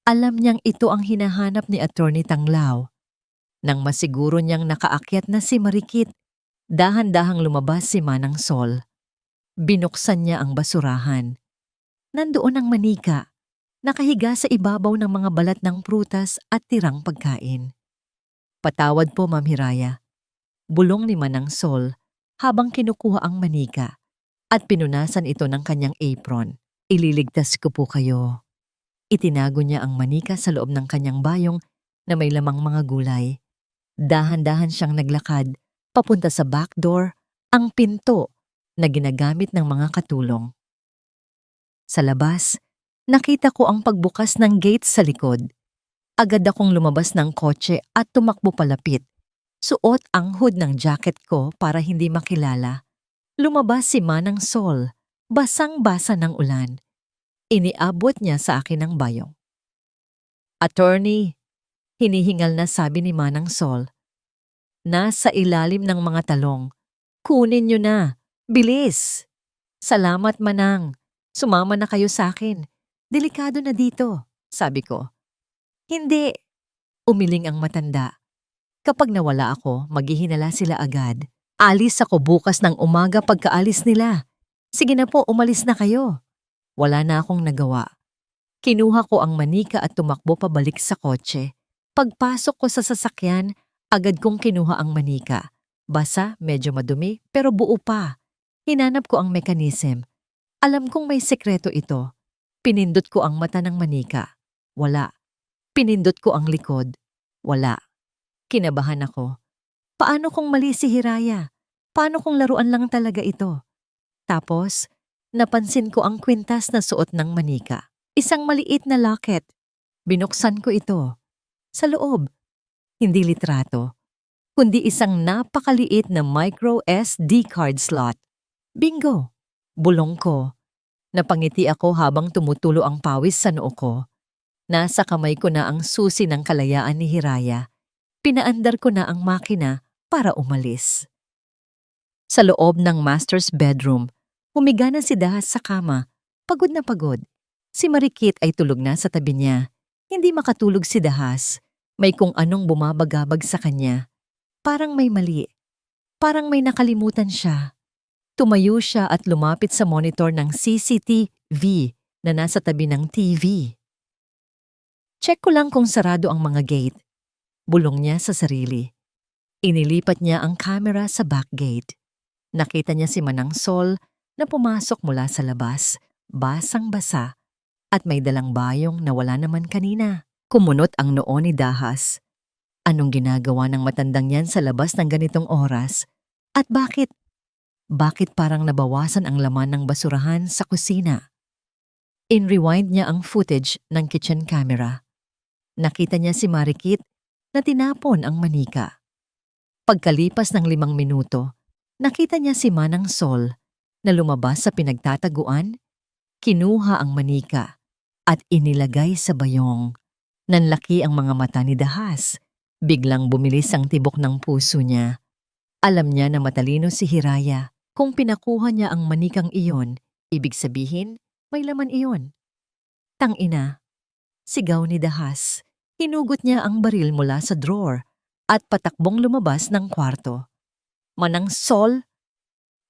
Alam niyang ito ang hinahanap ni Attorney Tanglao. Nang masiguro niyang nakaakyat na si Marikit, dahan-dahang lumabas si Manang Sol. Binuksan niya ang basurahan. Nandoon ang manika, nakahiga sa ibabaw ng mga balat ng prutas at tirang pagkain. Patawad po, Ma'am Hiraya. Bulong ni Manang Sol habang kinukuha ang manika at pinunasan ito ng kanyang apron. Ililigtas ko po kayo. Itinago niya ang manika sa loob ng kanyang bayong na may lamang mga gulay. Dahan-dahan siyang naglakad papunta sa back door, ang pinto na ginagamit ng mga katulong. Sa labas, nakita ko ang pagbukas ng gate sa likod. Agad akong lumabas ng kotse at tumakbo palapit. Suot ang hood ng jacket ko para hindi makilala. Lumabas si Manang Sol, basang-basa ng ulan. Iniabot niya sa akin ang bayong. Attorney, hinihingal na sabi ni Manang Sol. Nasa ilalim ng mga talong. Kunin niyo na. Bilis! Salamat, Manang. Sumama na kayo sa akin. Delikado na dito, sabi ko. Hindi. Umiling ang matanda. Kapag nawala ako, maghihinala sila agad. Alis ako bukas ng umaga pagkaalis nila. Sige na po, umalis na kayo. Wala na akong nagawa. Kinuha ko ang manika at tumakbo pabalik sa kotse. Pagpasok ko sa sasakyan, agad kong kinuha ang manika. Basa, medyo madumi, pero buo pa. Hinanap ko ang mekanism. Alam kong may sekreto ito. Pinindot ko ang mata ng manika. Wala. Pinindot ko ang likod. Wala. Kinabahan ako. Paano kung mali si Hiraya? Paano kung laruan lang talaga ito? Tapos, napansin ko ang kwintas na suot ng manika. Isang maliit na locket. Binuksan ko ito. Sa loob, hindi litrato, kundi isang napakaliit na micro SD card slot. Bingo! Bulong ko. Napangiti ako habang tumutulo ang pawis sa noo ko. Nasa kamay ko na ang susi ng kalayaan ni Hiraya. Pinaandar ko na ang makina para umalis. Sa loob ng master's bedroom, humiga na si Dahas sa kama. Pagod na pagod. Si Marikit ay tulog na sa tabi niya. Hindi makatulog si Dahas. May kung anong bumabagabag sa kanya. Parang may mali. Parang may nakalimutan siya. Tumayo siya at lumapit sa monitor ng CCTV na nasa tabi ng TV. Check ko lang kung sarado ang mga gate. Bulong niya sa sarili. Inilipat niya ang camera sa back gate. Nakita niya si Manang Sol na pumasok mula sa labas, basang-basa, at may dalang bayong na wala naman kanina. Kumunot ang noo ni Dahas. Anong ginagawa ng matandang yan sa labas ng ganitong oras? At bakit? Bakit parang nabawasan ang laman ng basurahan sa kusina? In-rewind niya ang footage ng kitchen camera. Nakita niya si Marikit na tinapon ang manika. Pagkalipas ng 5 minuto, nakita niya si Manang Sol na lumabas sa pinagtataguan, kinuha ang manika at inilagay sa bayong. Nanlaki ang mga mata ni Dahas. Biglang bumilis ang tibok ng puso niya. Alam niya na matalino si Hiraya. Kung pinakuha niya ang manikang iyon, ibig sabihin, may laman iyon. Tangina, sigaw ni Dahas. Hinugot niya ang baril mula sa drawer at patakbong lumabas ng kwarto. Manang Sol!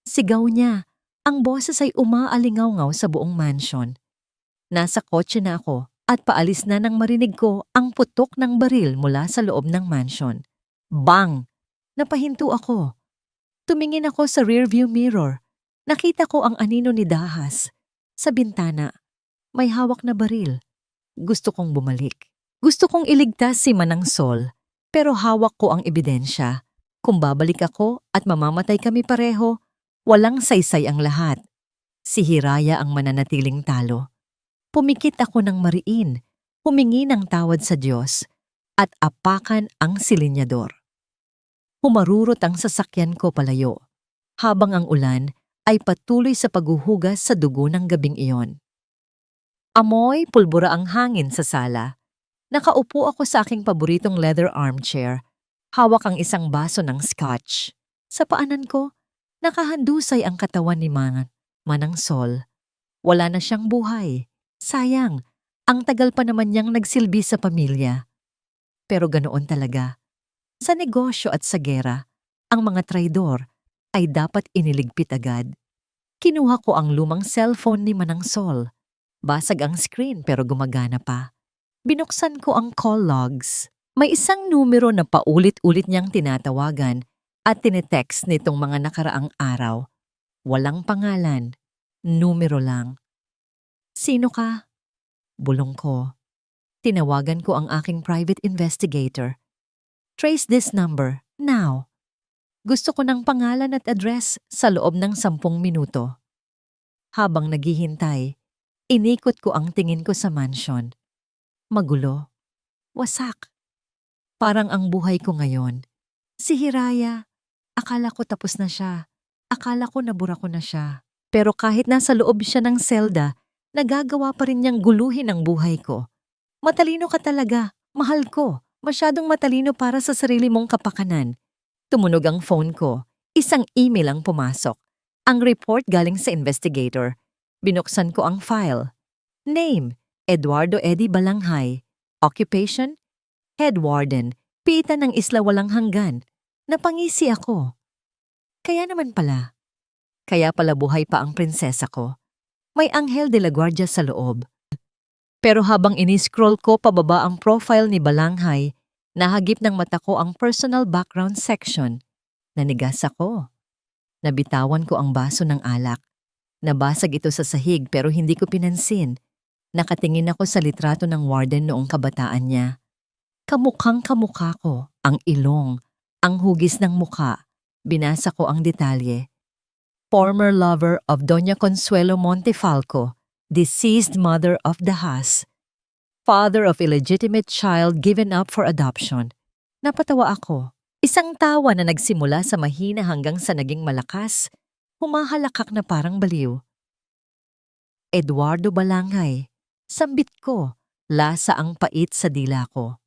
Sigaw niya. Ang boses ay umaalingaw-ngaw sa buong mansion. Nasa kotse na ako at paalis na nang marinig ko ang putok ng baril mula sa loob ng mansion. Bang! Napahinto ako. Tumingin ako sa rearview mirror. Nakita ko ang anino ni Dahas. Sa bintana, may hawak na baril. Gusto kong bumalik. Gusto kong iligtas si Manang Sol, pero hawak ko ang ebidensya. Kung babalik ako at mamamatay kami pareho, walang saysay ang lahat. Si Hiraya ang mananatiling talo. Pumikit ako ng mariin, humingi ng tawad sa Diyos, at apakan ang silinyador. Humarurot ang sasakyan ko palayo, habang ang ulan ay patuloy sa paghuhugas sa dugo ng gabing iyon. Amoy pulbura ang hangin sa sala. Nakaupo ako sa aking paboritong leather armchair. Hawak ang isang baso ng scotch. Sa paanan ko, nakahandusay ang katawan ni Manang Sol. Wala na siyang buhay. Sayang, ang tagal pa naman niyang nagsilbi sa pamilya. Pero ganoon talaga. Sa negosyo at sa gera, ang mga traidor ay dapat iniligpit agad. Kinuha ko ang lumang cellphone ni Manang Sol. Basag ang screen pero gumagana pa. Binuksan ko ang call logs. May isang numero na paulit-ulit niyang tinatawagan at tinetext nitong mga nakaraang araw. Walang pangalan, numero lang. Sino ka? Bulong ko. Tinawagan ko ang aking private investigator. Trace this number, now. Gusto ko ng pangalan at address sa loob ng 10 minuto. Habang naghihintay, inikot ko ang tingin ko sa mansion. Magulo. Wasak. Parang ang buhay ko ngayon. Si Hiraya, akala ko tapos na siya. Akala ko nabura ko na siya. Pero kahit nasa loob siya ng selda, nagagawa pa rin niyang guluhin ang buhay ko. Matalino ka talaga. Mahal ko. Masyadong matalino para sa sarili mong kapakanan. Tumunog ang phone ko. Isang email ang pumasok. Ang report galing sa investigator. Binuksan ko ang file. Name, Eduardo Eddie Balanghay. Occupation, Head Warden, piitan ng Isla Walang Hanggan. Napangisi ako. Kaya pala buhay pa ang prinsesa ko. May Anghel de la Guardia sa loob. Pero habang iniscroll ko pababa ang profile ni Balanghay, nahagip ng mata ko ang personal background section. Nanigas ako. Nabitawan ko ang baso ng alak. Nabasag ito sa sahig pero hindi ko pinansin. Nakatingin ako sa litrato ng warden noong kabataan niya. Kamukhang-kamukha ko, ang ilong, ang hugis ng mukha. Binasa ko ang detalye. Former lover of Doña Consuelo Montefalco, deceased mother of Dahas, father of illegitimate child given up for adoption. Napatawa ako. Isang tawa na nagsimula sa mahina hanggang sa naging malakas, humahalakak na parang baliw. Eduardo Balanghay. Sambit ko, lasa ang pait sa dila ko.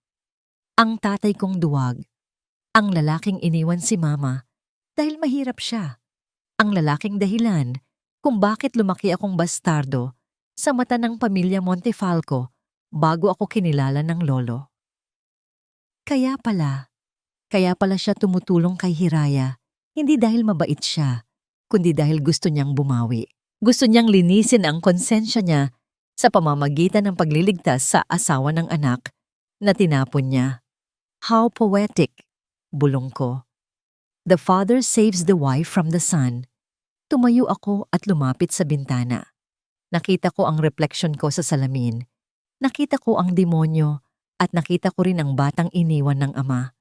Ang tatay kong duwag. Ang lalaking iniwan si mama dahil mahirap siya. Ang lalaking dahilan kung bakit lumaki akong bastardo sa mata ng pamilya Montefalco bago ako kinilala ng lolo. Kaya pala siya tumutulong kay Hiraya, hindi dahil mabait siya, kundi dahil gusto niyang bumawi. Gusto niyang linisin ang konsensya niya sa pamamagitan ng pagliligtas sa asawa ng anak na tinapon niya. How poetic, bulong ko. The father saves the wife from the son. Tumayo ako at lumapit sa bintana. Nakita ko ang refleksyon ko sa salamin. Nakita ko ang demonyo at nakita ko rin ang batang iniwan ng ama.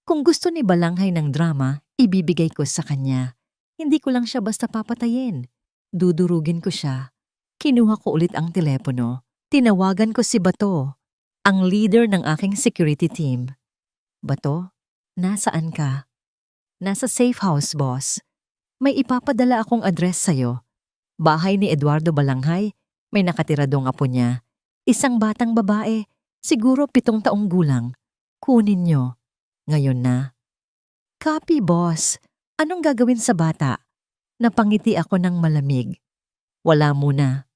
Kung gusto ni Balanghay ng drama, ibibigay ko sa kanya. Hindi ko lang siya basta papatayin. Dudurugin ko siya. Kinuha ko ulit ang telepono. Tinawagan ko si Bato, ang leader ng aking security team. Bato, nasaan ka? Nasa safe house, boss. May ipapadala akong address sa'yo. Bahay ni Eduardo Balanghay, may nakatira dong apo niya. Isang batang babae, siguro 7 taong gulang. Kunin niyo. Ngayon na. Copy, boss. Anong gagawin sa bata? Napangiti ako ng malamig. Wala muna.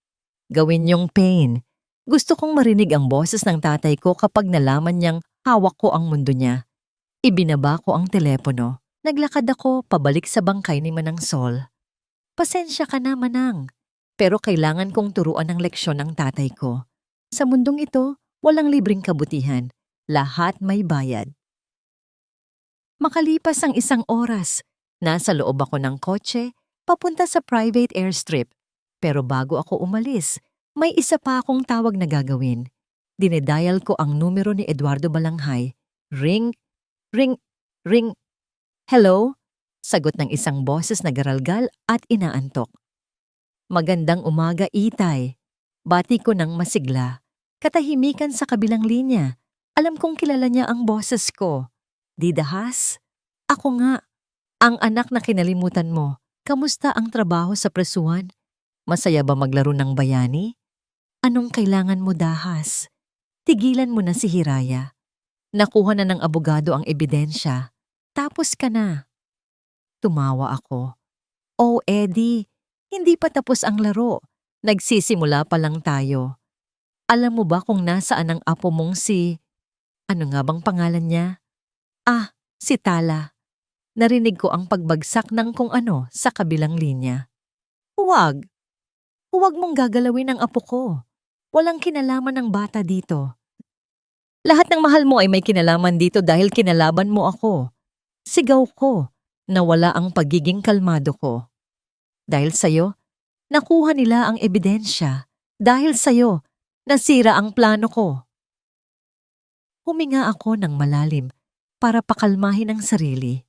Gawin yung pain. Gusto kong marinig ang boses ng tatay ko kapag nalaman niyang hawak ko ang mundo niya. Ibinaba ko ang telepono. Naglakad ako pabalik sa bangkay ni Manang Sol. Pasensya ka na, Manang. Pero kailangan kong turuan ng leksyon ng tatay ko. Sa mundong ito, walang libreng kabutihan. Lahat may bayad. Makalipas ang 1 oras, nasa loob ako ng kotse, papunta sa private airstrip. Pero bago ako umalis, may isa pa akong tawag na gagawin. Dinedial ko ang numero ni Eduardo Balanghay. Ring, ring, ring. Hello? Sagot ng isang boses na garalgal at inaantok. Magandang umaga, Itay. Bati ko ng masigla. Katahimikan sa kabilang linya. Alam kong kilala niya ang boses ko. Didahas? Ako nga. Ang anak na kinalimutan mo. Kamusta ang trabaho sa presuhan? Masaya ba maglaro ng bayani? Anong kailangan mo, Dahas? Tigilan mo na si Hiraya. Nakuha na ng abogado ang ebidensya. Tapos ka na. Tumawa ako. Oh, Eddie, hindi pa tapos ang laro. Nagsisimula pa lang tayo. Alam mo ba kung nasaan ang apo mong si... Ano nga bang pangalan niya? Ah, si Tala. Narinig ko ang pagbagsak ng kung ano sa kabilang linya. Huwag. Huwag mong gagalawin ang apo ko. Walang kinalaman ng bata dito. Lahat ng mahal mo ay may kinalaman dito dahil kinalaban mo ako. Sigaw ko na wala ang pagiging kalmado ko. Dahil sa'yo, nakuha nila ang ebidensya. Dahil sa'yo, nasira ang plano ko. Huminga ako ng malalim para pakalmahin ang sarili.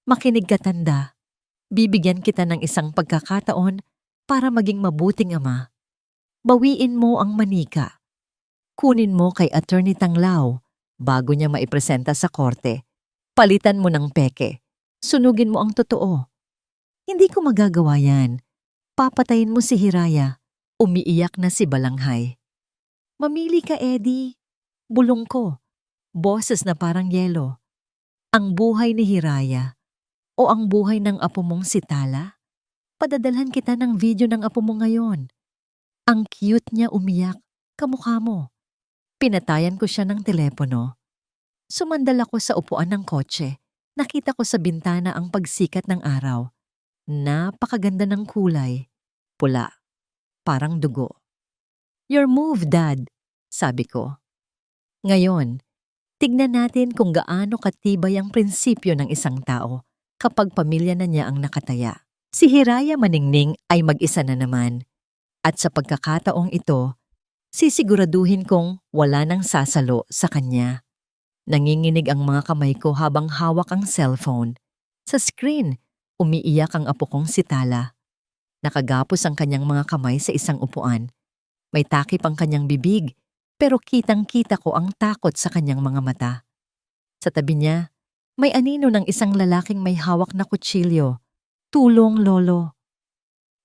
Makinig ka, tanda. Bibigyan kita ng isang pagkakataon para maging mabuting ama. Bawiin mo ang manika. Kunin mo kay Attorney Tanglao bago niya maipresenta sa korte. Palitan mo ng peke. Sunugin mo ang totoo. Hindi ko magagawa yan. Papatayin mo si Hiraya. Umiiyak na si Balanghay. Mamili ka, Eddie. Bulong ko. Boses na parang yelo. Ang buhay ni Hiraya o ang buhay ng apo mong si Tala? Padadalhan kita ng video ng apo mo ngayon. Ang cute niya umiyak, kamukha mo. Pinatayan ko siya ng telepono. Sumandal ako sa upuan ng kotse. Nakita ko sa bintana ang pagsikat ng araw. Napakaganda ng kulay. Pula. Parang dugo. Your move, Dad, sabi ko. Ngayon, tignan natin kung gaano katibay ang prinsipyo ng isang tao kapag pamilya na niya ang nakataya. Si Hiraya Maningning ay mag-isa na naman. At sa pagkakataong ito, sisiguraduhin kong wala nang sasalo sa kanya. Nanginginig ang mga kamay ko habang hawak ang cellphone. Sa screen, umiiyak ang apo kong si Tala. Nakagapos ang kanyang mga kamay sa isang upuan. May takip ang kanyang bibig, pero kitang-kita ko ang takot sa kanyang mga mata. Sa tabi niya, may anino ng isang lalaking may hawak na kutsilyo. Tulong, Lolo.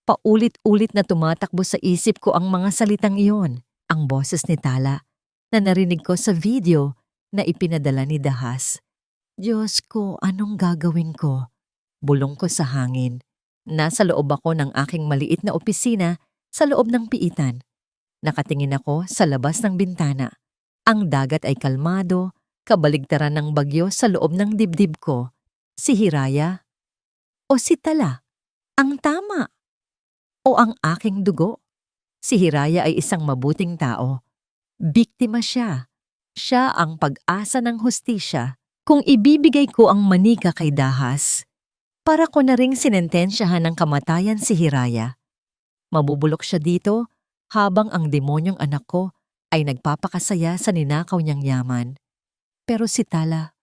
Paulit-ulit na tumatakbo sa isip ko ang mga salitang iyon, ang boses ni Tala, na narinig ko sa video na ipinadala ni Dahas. Diyos ko, anong gagawin ko? Bulong ko sa hangin. Nasa loob ako ng aking maliit na opisina sa loob ng piitan. Nakatingin ako sa labas ng bintana. Ang dagat ay kalmado, kabaligtaran ng bagyo sa loob ng dibdib ko. Si Hiraya o si Tala? Ang tama. O ang aking dugo? Si Hiraya ay isang mabuting tao. Biktima siya. Siya ang pag-asa ng hustisya. Kung ibibigay ko ang manika kay Dahas, para ko na ring sinentensyahan ng kamatayan si Hiraya. Mabubulok siya dito habang ang demonyong anak ko ay nagpapakasaya sa ninakaw niyang yaman. Pero si Tala,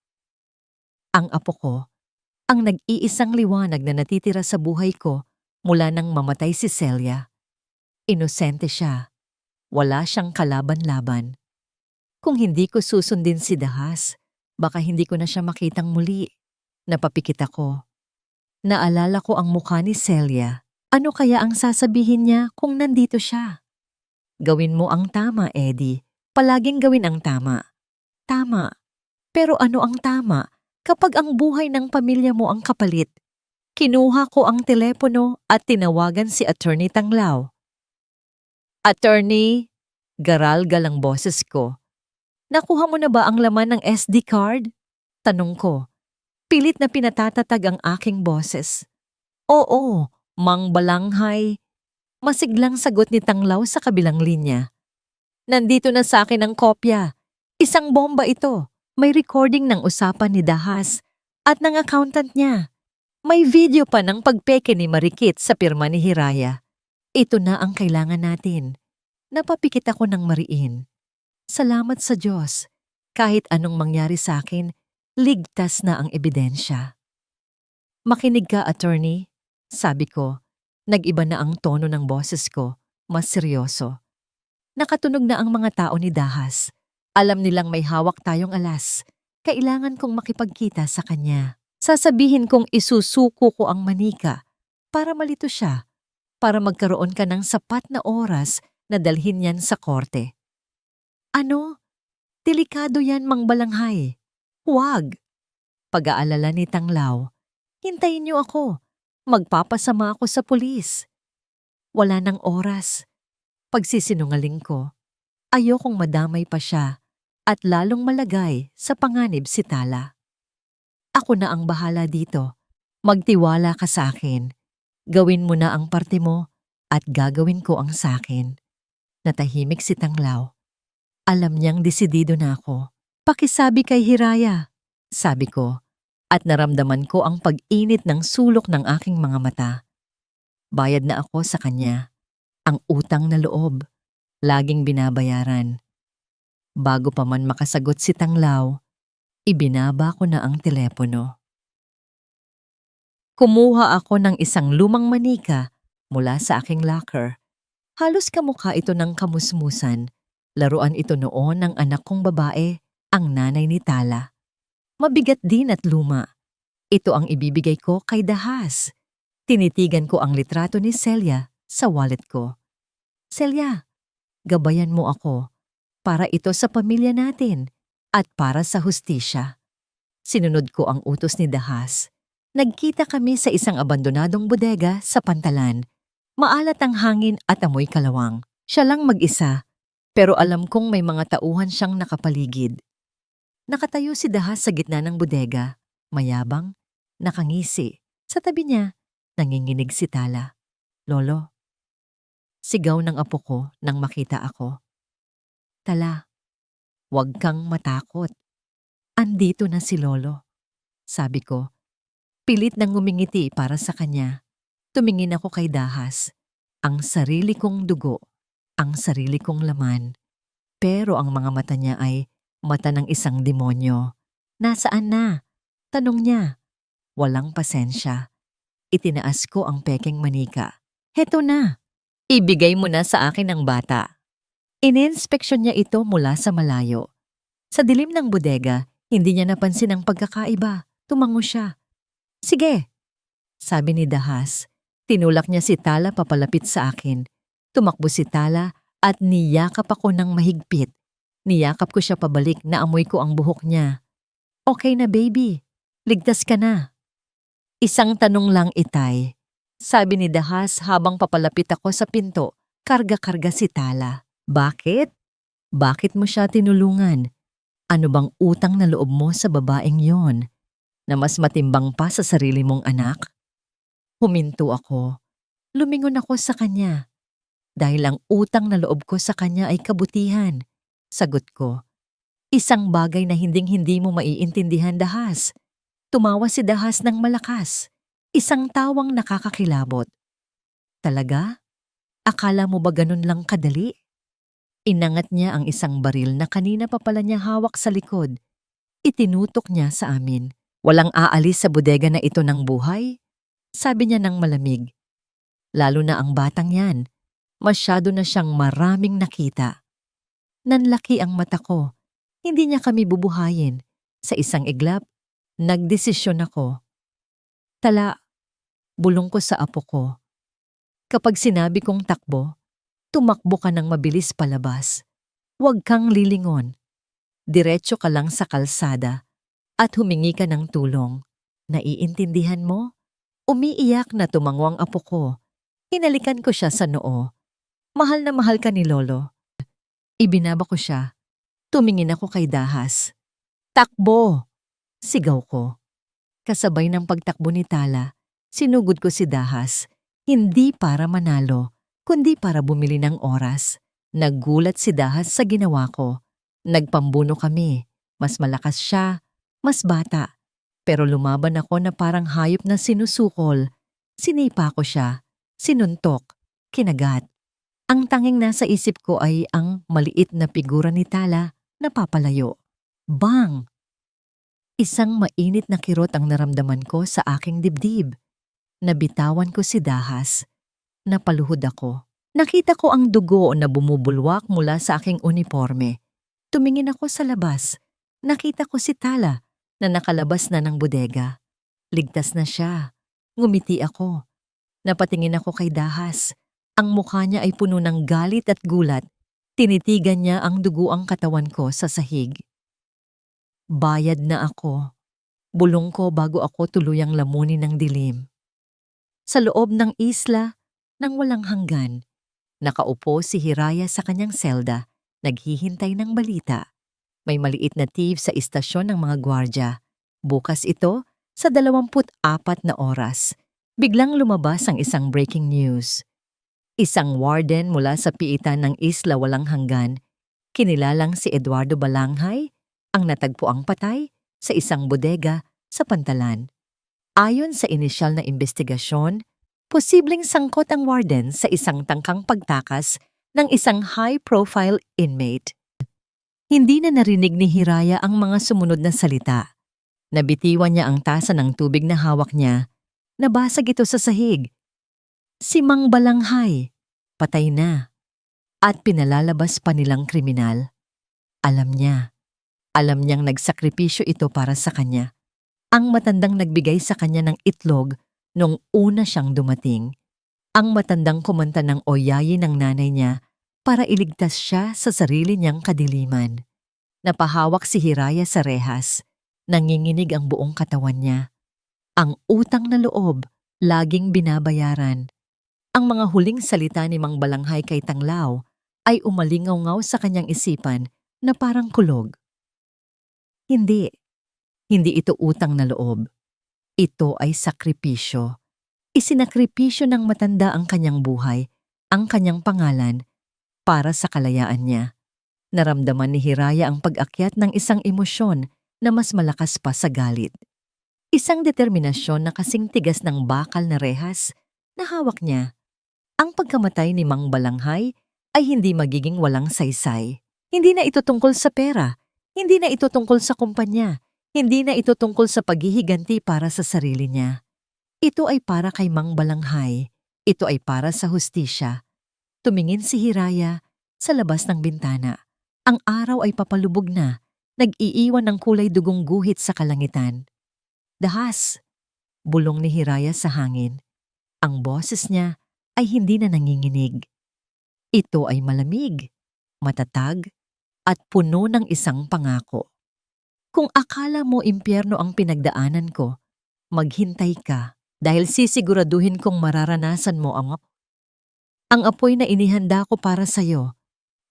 ang apo ko, ang nag-iisang liwanag na natitira sa buhay ko mula nang mamatay si Celia. Inosente siya. Wala siyang kalaban-laban. Kung hindi ko susundin si Dahas, baka hindi ko na siya makitang muli. Napapikit ako. Naalala ko ang mukha ni Celia. Ano kaya ang sasabihin niya kung nandito siya? Gawin mo ang tama, Eddie. Palaging gawin ang tama. Tama. Pero ano ang tama Kapag ang buhay ng pamilya mo ang kapalit, kinuha ko ang telepono at tinawagan si Attorney Tanglao. Attorney, garalgal ang boses ko. Nakuha mo na ba ang laman ng SD card? Tanong ko. Pilit na pinatatatag ang aking boses. Oo, Mang Balanghay. Masiglang sagot ni Tanglao sa kabilang linya. Nandito na sa akin ang kopya. Isang bomba ito. May recording ng usapan ni Dahas at ng accountant niya. May video pa ng pagpeke ni Marikit sa pirma ni Hiraya. Ito na ang kailangan natin. Napapikit ako ng mariin. Salamat sa Diyos. Kahit anong mangyari sa akin, ligtas na ang ebidensya. Makinig ka, attorney. Sabi ko, nag-iba na ang tono ng boses ko, mas seryoso. Nakatunog na ang mga tao ni Dahas. Alam nilang may hawak tayong alas. Kailangan kong makipagkita sa kanya. Sasabihin kong isusuko ko ang manika para malito siya, para magkaroon ka ng sapat na oras na dalhin yan sa korte. Ano? Delikado yan, Mang Balanghay. Huwag. Pag-aalala ni Tanglao. Hintayin niyo ako. Magpapasama ako sa pulis. Wala nang oras. Pagsisinungaling ko, ayokong madamay pa siya at lalong malagay sa panganib si Tala. Ako na ang bahala dito. Magtiwala ka sa akin. Gawin mo na ang parte mo at gagawin ko ang sakin. Natahimik si Tanglao. Alam niyang desidido na ako. Pakisabi kay Hiraya, sabi ko, at naramdaman ko ang pag-init ng sulok ng aking mga mata. Bayad na ako sa kanya. Ang utang na loob, laging binabayaran. Bago pa man makasagot si Tanglao, ibinaba ko na ang telepono. Kumuha ako ng isang lumang manika mula sa aking locker. Halos kamukha ito ng kamusmusan. Laruan ito noon ng anak kong babae, ang nanay ni Tala. Mabigat din at luma. Ito ang ibibigay ko kay Dahas. Tinitigan ko ang litrato ni Celia sa wallet ko. Celia, gabayan mo ako para ito sa pamilya natin at para sa hustisya. Sinunod ko ang utos ni Dahas. Nagkita kami sa isang abandonadong bodega sa Pantalan. Maalat ang hangin at amoy kalawang. Siya lang mag-isa, pero alam kong may mga tauhan siyang nakapaligid. Nakatayo si Dahas sa gitna ng bodega, mayabang, nakangisi. Sa tabi niya, nanginginig si Tala. Lolo. Sigaw ng apo ko nang makita ako. Tala, huwag kang matakot. Andito na si Lolo. Sabi ko, pilit nang ngumingiti para sa kanya. Tumingin ako kay Dahas. Ang sarili kong dugo, ang sarili kong laman. Pero ang mga mata niya ay mata ng isang demonyo. Nasaan na? Tanong niya. Walang pasensya. Itinaas ko ang pekeng manika. Heto na. Ibigay mo na sa akin ang bata. Ininspeksyon niya ito mula sa malayo. Sa dilim ng bodega, hindi niya napansin ang pagkakaiba. Tumango siya. Sige, sabi ni Dahas. Tinulak niya si Tala papalapit sa akin. Tumakbo si Tala at niyakap ako ng mahigpit. Niyakap ko siya pabalik na amoy ko ang buhok niya. Okay na baby, ligtas ka na. Isang tanong lang itay, sabi ni Dahas habang papalapit ako sa pinto. Karga-karga si Tala. Bakit? Bakit mo siya tinulungan? Ano bang utang na loob mo sa babaeng yon na mas matimbang pa sa sarili mong anak? Huminto ako. Lumingon ako sa kanya. Dahil ang utang na loob ko sa kanya ay kabutihan. Sagot ko. Isang bagay na hinding-hindi mo maiintindihan, Dahas. Tumawa si Dahas ng malakas. Isang tawang nakakakilabot. Talaga? Akala mo ba ganun lang kadali? Inangat niya ang isang baril na kanina pa pala niya hawak sa likod. Itinutok niya sa amin. Walang aalis sa bodega na ito ng buhay? Sabi niya ng malamig. Lalo na ang batang yan. Masyado na siyang maraming nakita. Nanlaki ang mata ko. Hindi niya kami bubuhayin. Sa isang iglap, nagdesisyon ako. Tala, bulong ko sa apo ko. Kapag sinabi kong takbo, tumakbo ka ng mabilis palabas. Huwag kang lilingon. Diretso ka lang sa kalsada. at humingi ka ng tulong. Naiintindihan mo? Umiiyak na tumango ang apo ko. Hinalikan ko siya sa noo. Mahal na mahal ka ni Lolo. Ibinaba ko siya. Tumingin ako kay Dahas. Takbo! Sigaw ko. Kasabay ng pagtakbo ni Tala, sinugod ko si Dahas. Hindi para manalo, kundi para bumili ng oras. Naggulat si Dahas sa ginawa ko. Nagpambuno kami. Mas malakas siya, mas bata. Pero lumaban ako na parang hayop na sinusukol. Sinipa ko siya, sinuntok, kinagat. Ang tanging nasa isip ko ay ang maliit na figura ni Tala na papalayo. Bang! Isang mainit na kirot ang naramdaman ko sa aking dibdib. Nabitawan ko si Dahas. Napaluhod ako. Nakita ko ang dugo na bumubulwak mula sa aking uniforme. Tumingin ako sa labas. Nakita ko si Tala na nakalabas na ng bodega. Ligtas na siya. Ngumiti ako. Napatingin ako kay Dahas. Ang mukha niya ay puno ng galit at gulat. Tinitigan niya ang dugo ang katawan ko sa sahig. Bayad na ako. Bulong ko bago ako tuluyang lamunin ng dilim. Sa loob ng isla, nang walang hanggan, nakaupo si Hiraya sa kanyang selda, naghihintay ng balita. May maliit na TV sa istasyon ng mga gwardya. Bukas ito, sa 24 na oras, biglang lumabas ang isang breaking news. Isang warden mula sa piitan ng isla walang hanggan, kinilalang si Eduardo Balanghay, ang natagpuang patay sa isang bodega sa Pantalan. Ayon sa inisyal na investigasyon, posibleng sangkot ang warden sa isang tangkang pagtakas ng isang high-profile inmate. Hindi na narinig ni Hiraya ang mga sumunod na salita. Nabitiwan niya ang tasa ng tubig na hawak niya. Nabasag ito sa sahig. Si Mang Balanghay, patay na. At pinalalabas pa nilang kriminal. Alam niya. Alam niyang nagsakripisyo ito para sa kanya. Ang matandang nagbigay sa kanya ng itlog nung una siyang dumating. Ang matandang kumanta ng oyayi ng nanay niya para iligtas siya sa sarili niyang kadiliman. Napahawak si Hiraya sa rehas. Nanginginig ang buong katawan niya. Ang utang na loob, laging binabayaran. Ang mga huling salita ni Mang Balanghay kay Tanglaw ay umalingaw-ngaw sa kanyang isipan na parang kulog. Hindi. Hindi ito utang na loob. Ito ay sakripisyo. Isinakripisyo ng matanda ang kanyang buhay, ang kanyang pangalan, para sa kalayaan niya. Naramdaman ni Hiraya ang pag-akyat ng isang emosyon na mas malakas pa sa galit. Isang determinasyon na kasing tigas ng bakal na rehas na hawak niya. Ang pagkamatay ni Mang Balanghay ay hindi magiging walang saysay. Hindi na ito tungkol sa pera. Hindi na ito tungkol sa kumpanya. Hindi na ito tungkol sa paghihiganti para sa sarili niya. Ito ay para kay Mang Balanghay. Ito ay para sa hustisya. Tumingin si Hiraya sa labas ng bintana. Ang araw ay papalubog na, nag-iiwan ng kulay dugong guhit sa kalangitan. Dahas! Bulong ni Hiraya sa hangin. Ang boses niya ay hindi na nanginginig. Ito ay malamig, matatag, at puno ng isang pangako. Kung akala mo impyerno ang pinagdaanan ko, maghintay ka dahil sisiguraduhin kong mararanasan mo ang apoy na inihanda ko para sa'yo.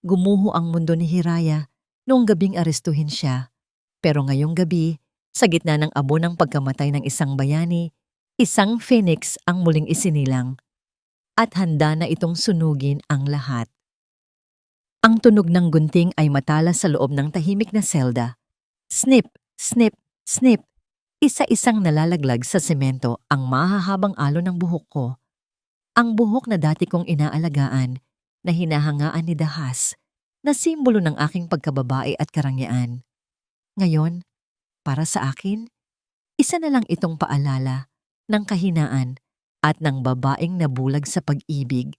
Gumuho ang mundo ni Hiraya noong gabing arestuhin siya. Pero ngayong gabi, sa gitna ng abo ng pagkamatay ng isang bayani, isang phoenix ang muling isinilang. At handa na itong sunugin ang lahat. Ang tunog ng gunting ay matala sa loob ng tahimik na selda. Snip, snip, snip. Isa-isang nalalaglag sa semento ang mahahabang alo ng buhok ko. Ang buhok na dati kong inaalagaan, na hinahangaan ni Dahas, na simbolo ng aking pagkababae at karangyaan. Ngayon, para sa akin, isa na lang itong paalala ng kahinaan at ng babaeng nabulag sa pag-ibig.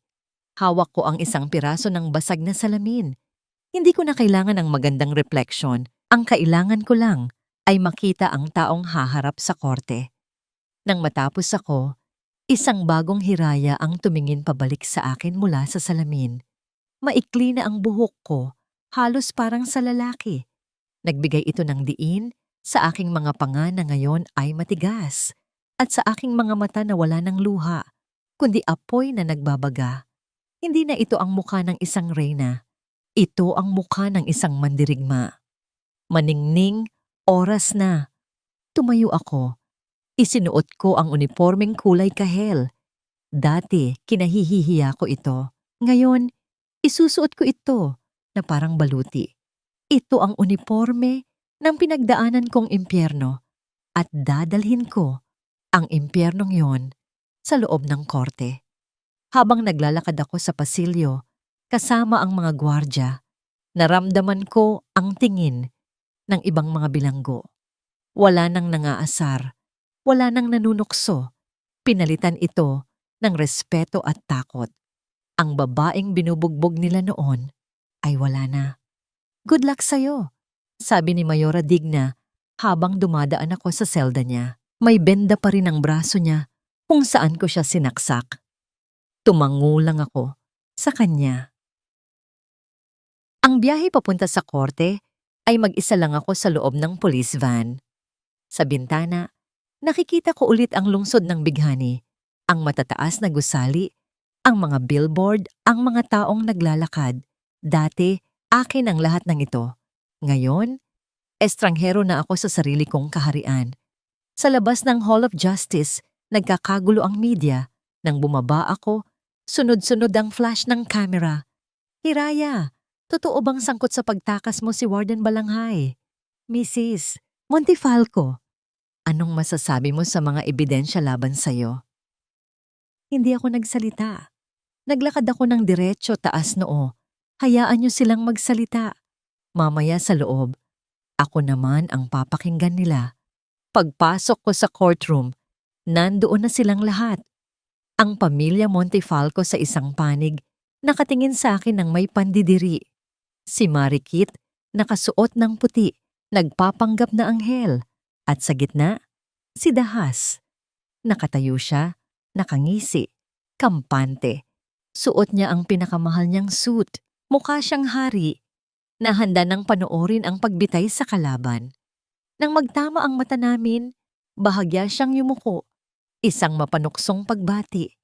Hawak ko ang isang piraso ng basag na salamin. Hindi ko na kailangan ng magandang refleksyon. Ang kailangan ko lang ay makita ang taong haharap sa korte. Nang matapos ako, isang bagong Hiraya ang tumingin pabalik sa akin mula sa salamin. Maikli na ang buhok ko, halos parang sa lalaki. Nagbigay ito ng diin Sa aking mga panga na ngayon ay matigas, at sa aking mga mata na wala ng luha, kundi apoy na nagbabaga. Hindi na ito ang mukha ng isang reyna. Ito ang mukha ng isang mandirigma. Maningning, oras na. Tumayo ako. Isinuot ko ang unipormeng kulay kahel. Dati, kinahihihiya ko ito. Ngayon, isusuot ko ito na parang baluti. Ito ang uniforme ng pinagdaanan kong impyerno at dadalhin ko ang impyernong yon sa loob ng korte. Habang naglalakad ako sa pasilyo, kasama ang mga gwardya, naramdaman ko ang tingin ng ibang mga bilanggo. Wala nang nangaasar, wala nang nanunukso. Pinalitan ito ng respeto at takot. Ang babaeng binubugbog nila noon ay wala na. "Good luck sa'yo," sabi ni Mayora Digna habang dumadaan ako sa selda niya. May benda pa rin ang braso niya kung saan ko siya sinaksak. Tumango lang ako sa kanya. Ang biyahe papunta sa korte ay mag-isa lang ako sa loob ng police van. Sa bintana, nakikita ko ulit ang lungsod ng bighani, ang matataas na gusali, ang mga billboard, ang mga taong naglalakad. Dati, akin ang lahat ng ito. Ngayon, estranghero na ako sa sarili kong kaharian. Sa labas ng Hall of Justice, nagkakagulo ang media. Nang bumaba ako, sunod-sunod ang flash ng camera. "Hiraya, totoo bang sangkot sa pagtakas mo si Warden Balanghay?" "Mrs. Montefalco, anong masasabi mo sa mga ebidensya laban sa'yo?" Hindi ako nagsalita. Naglakad ako ng diretso taas noo. Hayaan niyo silang magsalita. Mamaya sa loob, ako naman ang papakinggan nila. Pagpasok ko sa courtroom, nandoon na silang lahat. Ang pamilya Montefalco sa isang panig, nakatingin sa akin ng may pandidiri. Si Marikit, nakasuot ng puti, nagpapanggap na anghel. At sa gitna, si Dahas. Nakatayo siya, nakangisi, kampante. Suot niya ang pinakamahal niyang suit. Mukha siyang hari, na handa nang panoorin ang pagbitay sa kalaban. Nang magtama ang mata namin, bahagya siyang yumuko. Isang mapanuksong pagbati.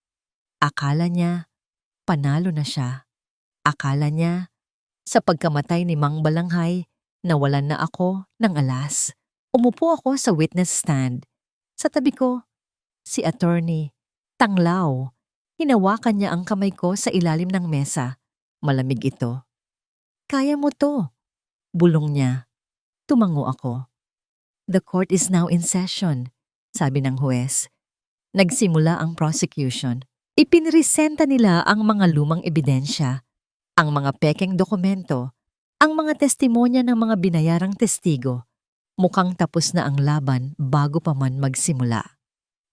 Akala niya, panalo na siya. Akala niya, sa pagkamatay ni Mang Balanghay, nawalan na ako ng alas. Umupo ako sa witness stand. Sa tabi ko, si attorney, Tanglao. Hinawakan niya ang kamay ko sa ilalim ng mesa. Malamig ito. "Kaya mo to," bulong niya. Tumango ako. "The court is now in session," sabi ng huwes. Nagsimula ang prosecution. Ipinresenta nila ang mga lumang ebidensya, ang mga pekeng dokumento, ang mga testimonya ng mga binayarang testigo. Mukhang tapos na ang laban bago pa man magsimula.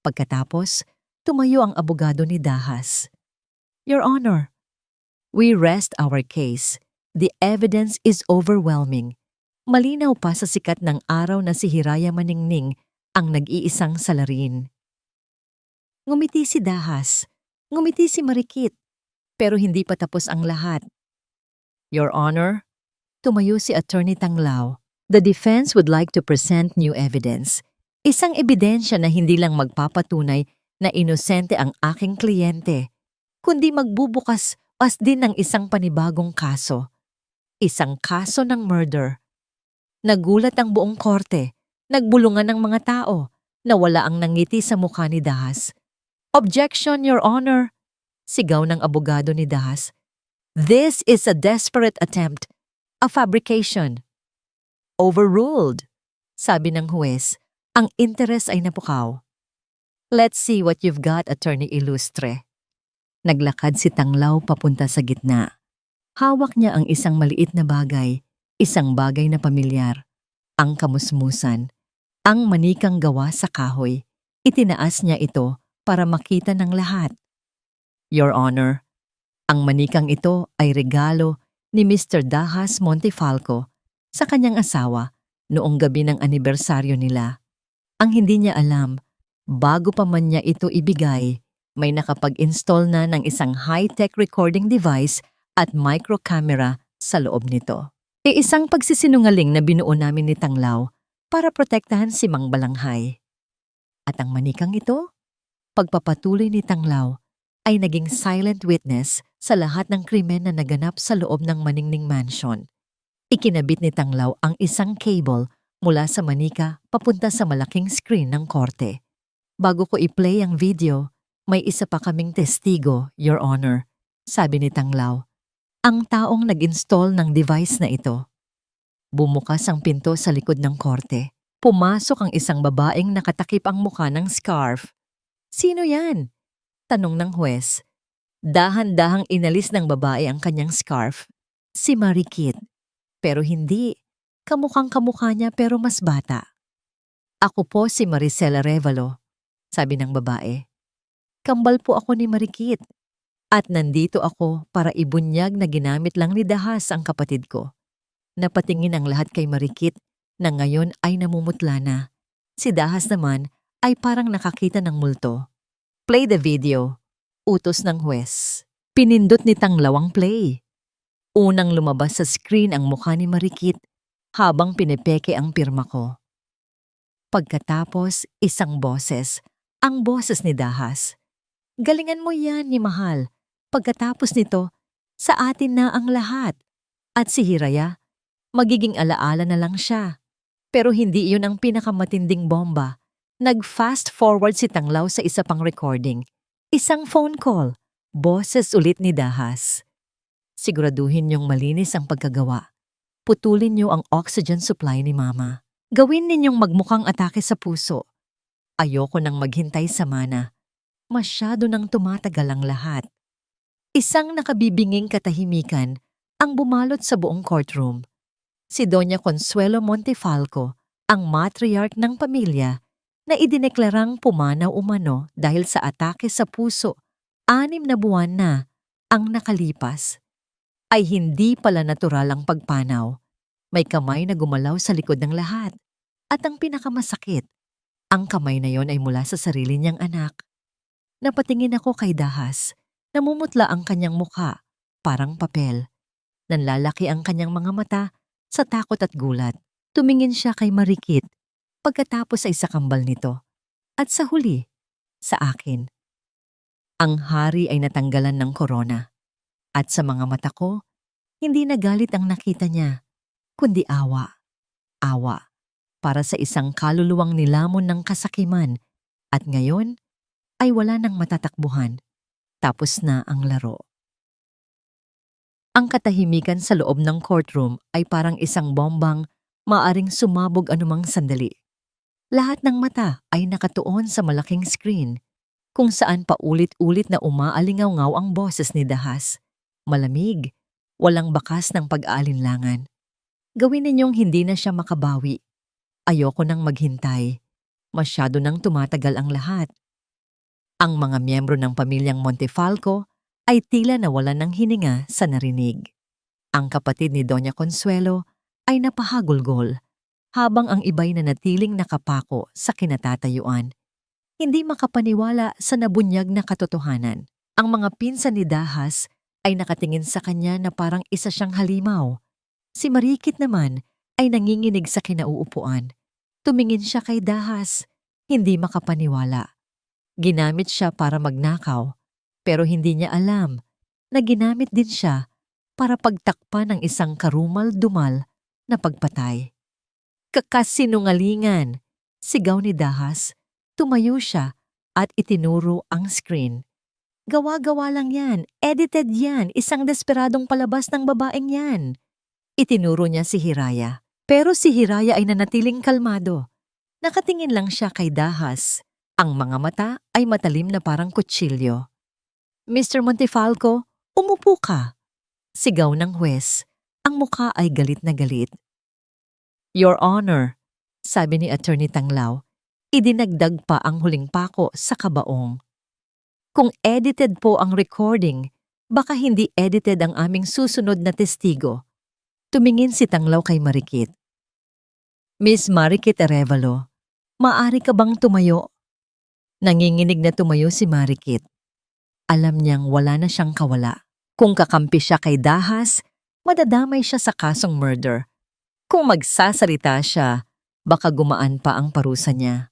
Pagkatapos, tumayo ang abogado ni Dahas. "Your Honor, we rest our case. The evidence is overwhelming." Malinaw pa sa sikat ng araw na si Hiraya Maningning ang nag-iisang salarin. Ngumiti si Dahas, ngumiti si Marikit, pero hindi pa tapos ang lahat. "Your Honor," tumayo si Attorney Tanglao, "the defense would like to present new evidence. Isang ebidensya na hindi lang magpapatunay na inosente ang aking kliyente, kundi magbubukas din ng isang panibagong kaso. Isang kaso ng murder." Nagulat ang buong korte, nagbulungan ng mga tao, nawala ang nangiti sa mukha ni Dahas. "Objection, Your Honor!" Sigaw ng abogado ni Dahas. "This is a desperate attempt, a fabrication." "Overruled," sabi ng huwes. Ang interes ay napukaw. "Let's see what you've got, Attorney Ilustre." Naglakad si Tanglao papunta sa gitna. Hawak niya ang isang maliit na bagay, isang bagay na pamilyar, ang kamusmusan, ang manikang gawa sa kahoy. Itinaas niya ito para makita ng lahat. "Your Honor, ang manikang ito ay regalo ni Mr. Dahas Montefalco sa kanyang asawa noong gabi ng anibersaryo nila. Ang hindi niya alam, bago pa man niya ito ibigay, may nakapag-install na ng isang high-tech recording device at microcamera sa loob nito. Isang pagsisinungaling na binuo namin ni Tanglao para protektahan si Mang Balanghay. At ang manikang ito, pagpapatuloy ni Tanglaw, ay naging silent witness sa lahat ng krimen na naganap sa loob ng Maningning Mansion. Ikinabit ni Tanglaw ang isang cable mula sa manika papunta sa malaking screen ng korte. Bago ko i-play ang video, may isa pa kaming testigo, Your Honor, sabi ni Tanglaw. Ang taong nag-install ng device na ito. Bumukas ang pinto sa likod ng korte. Pumasok ang isang babaeng nakatakip ang mukha ng scarf. Sino yan? Tanong ng huwes. Dahan-dahang inalis ng babae ang kanyang scarf. Si Marikit. Pero hindi. Kamukhang-kamukha niya pero mas bata. Ako po si Maricela Revalo, sabi ng babae. Kambal po ako ni Marikit. At nandito ako para ibunyag na ginamit lang ni Dahas ang kapatid ko. Napatingin ang lahat kay Marikit na ngayon ay namumutla na. Si Dahas naman ay parang nakakita ng multo. Play the video. Utos ng huwes. Pinindot ni Tanglaw ang play. Unang lumabas sa screen ang mukha ni Marikit habang pinepeke ang pirma ko. Pagkatapos, isang boses. Ang boses ni Dahas. Galingan mo yan ni Mahal. Pagkatapos nito, sa atin na ang lahat. At si Hiraya, magiging alaala na lang siya. Pero hindi iyon ang pinakamatinding bomba. Nag-fast forward si Tanglaw sa isa pang recording. Isang phone call. Boses ulit ni Dahas. Siguraduhin niyong malinis ang pagkagawa. Putulin niyo ang oxygen supply ni Mama. Gawin ninyong magmukhang atake sa puso. Ayoko nang maghintay sa mana. Masyado nang tumatagal ang lahat. Isang nakabibinging katahimikan ang bumalot sa buong courtroom. Si Doña Consuelo Montefalco, ang matriarch ng pamilya, na idineklarang pumanaw umano dahil sa atake sa puso, 6 na buwan na ang nakalipas. Ay hindi pala natural ang pagpanaw. May kamay na gumalaw sa likod ng lahat. At ang pinakamasakit, ang kamay na yon ay mula sa sarili niyang anak. Napatingin ako kay Dahas. Namumutla ang kanyang mukha, parang papel. Nanlalaki ang kanyang mga mata sa takot at gulat. Tumingin siya kay Marikit. Pagkatapos ay sa kambal nito. At sa huli, sa akin. Ang hari ay natanggalan ng korona. At sa mga mata ko, hindi na galit ang nakita niya, kundi awa. Awa para sa isang kaluluwang nilamon ng kasakiman at ngayon ay wala nang matatakbuhan. Tapos na ang laro. Ang katahimikan sa loob ng courtroom ay parang isang bombang maaring sumabog anumang sandali. Lahat ng mata ay nakatuon sa malaking screen kung saan paulit-ulit na umaalingaw-ngaw ang boses ni Dahas. Malamig, walang bakas ng pag-aalinlangan. Gawin ninyong hindi na siya makabawi. Ayoko nang maghintay. Masyado nang tumatagal ang lahat. Ang mga miyembro ng pamilyang Montefalco ay tila nawalan ng hininga sa narinig. Ang kapatid ni Doña Consuelo ay napahagulgol, habang ang iba'y nanatiling nakapako sa kinatatayuan. Hindi makapaniwala sa nabunyag na katotohanan. Ang mga pinsan ni Dahas ay nakatingin sa kanya na parang isa siyang halimaw. Si Marikit naman ay nanginginig sa kinauupuan. Tumingin siya kay Dahas, hindi makapaniwala. Ginamit siya para magnakaw, pero hindi niya alam na ginamit din siya para pagtakpan ng isang karumal-dumal na pagpatay. Kakasinungalingan! Sigaw ni Dahas. Tumayo siya at itinuro ang screen. Gawa-gawa lang yan, edited yan, isang desperadong palabas ng babaeng yan. Itinuro niya si Hiraya. Pero si Hiraya ay nanatiling kalmado. Nakatingin lang siya kay Dahas. Ang mga mata ay matalim na parang kutsilyo. Mr. Montefalco, umupo ka. Sigaw ng huwes. Ang mukha ay galit na galit. Your Honor, sabi ni Attorney Tanglaw, idinagdag pa ang huling pako sa kabaong. Kung edited po ang recording, baka hindi edited ang aming susunod na testigo. Tumingin si Tanglaw kay Marikit. Miss Marikit Arevalo, maaari ka bang tumayo? Nanginginig na tumayo si Marikit. Alam niyang wala na siyang kawala. Kung kakampi siya kay Dahas, madadamay siya sa kasong murder. Kung magsasalita siya, Baka gumaan pa ang parusa niya.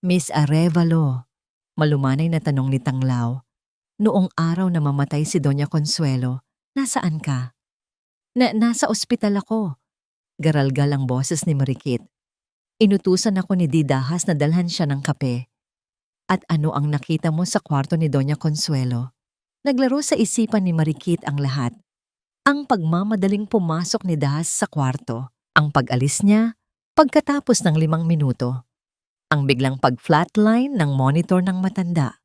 Miss Arevalo, malumanay na tanong ni Tanglaw. Noong araw na mamatay si Doña Consuelo, nasaan ka? Nasa ospital ako. Garalgal ang boses ni Marikit. Inutusan ako ni Didahas na dalhan siya ng kape. At ano ang nakita mo sa kwarto ni Doña Consuelo? Naglaro sa isipan ni Marikit ang lahat. Ang pagmamadaling pumasok ni Dahas sa kwarto, ang pag-alis niya pagkatapos ng 5 minuto, ang biglang pag-flatline ng monitor ng matanda,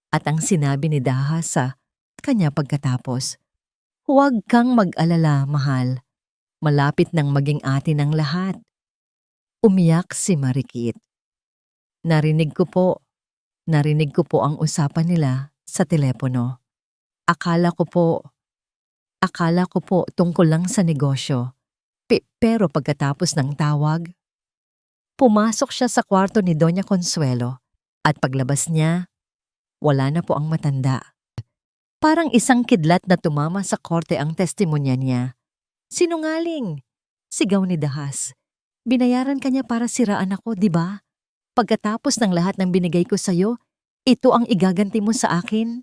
at ang sinabi ni Dahas sa kanya pagkatapos, "Huwag kang mag-alala, mahal. Malapit nang maging atin ang lahat." Umiyak si Marikit. Narinig ko po ang usapan nila sa telepono. Akala ko po tungkol lang sa negosyo. Pero pagkatapos ng tawag, pumasok siya sa kwarto ni Doña Consuelo at paglabas niya, wala na po ang matanda. Parang isang kidlat na tumama sa korte ang testimonya niya. "Sinungaling!" sigaw ni Dahas. "Binayaran ka niya para siraan ako, di ba? Pagkatapos ng lahat ng binigay ko sa'yo, ito ang igaganti mo sa akin?"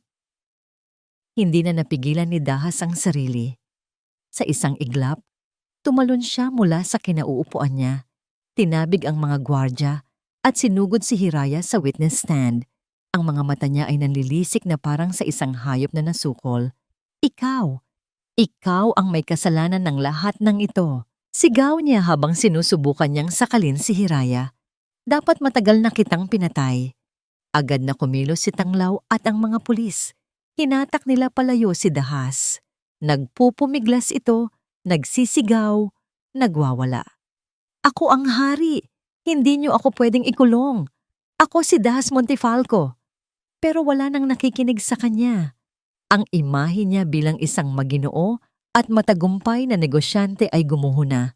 Hindi na napigilan ni Dahas ang sarili. Sa isang iglap, tumalon siya mula sa kinauupuan niya, tinabig ang mga gwardya at sinugod si Hiraya sa witness stand. Ang mga mata niya ay nanlilisik na parang sa isang hayop na nasukol. Ikaw ang may kasalanan ng lahat ng ito." Sigaw niya habang sinusubukan niyang sakalin si Hiraya. "Dapat matagal na kitang pinatay." Agad na kumilos si Tanglaw at ang mga pulis. Hinatak nila palayo si Dahas. Nagpupumiglas ito, nagsisigaw, nagwawala. "Ako ang hari! Hindi niyo ako pwedeng ikulong! Ako si Dahas Montefalco!" Pero wala nang nakikinig sa kanya. Ang imahe niya bilang isang maginoo at matagumpay na negosyante ay gumuho na.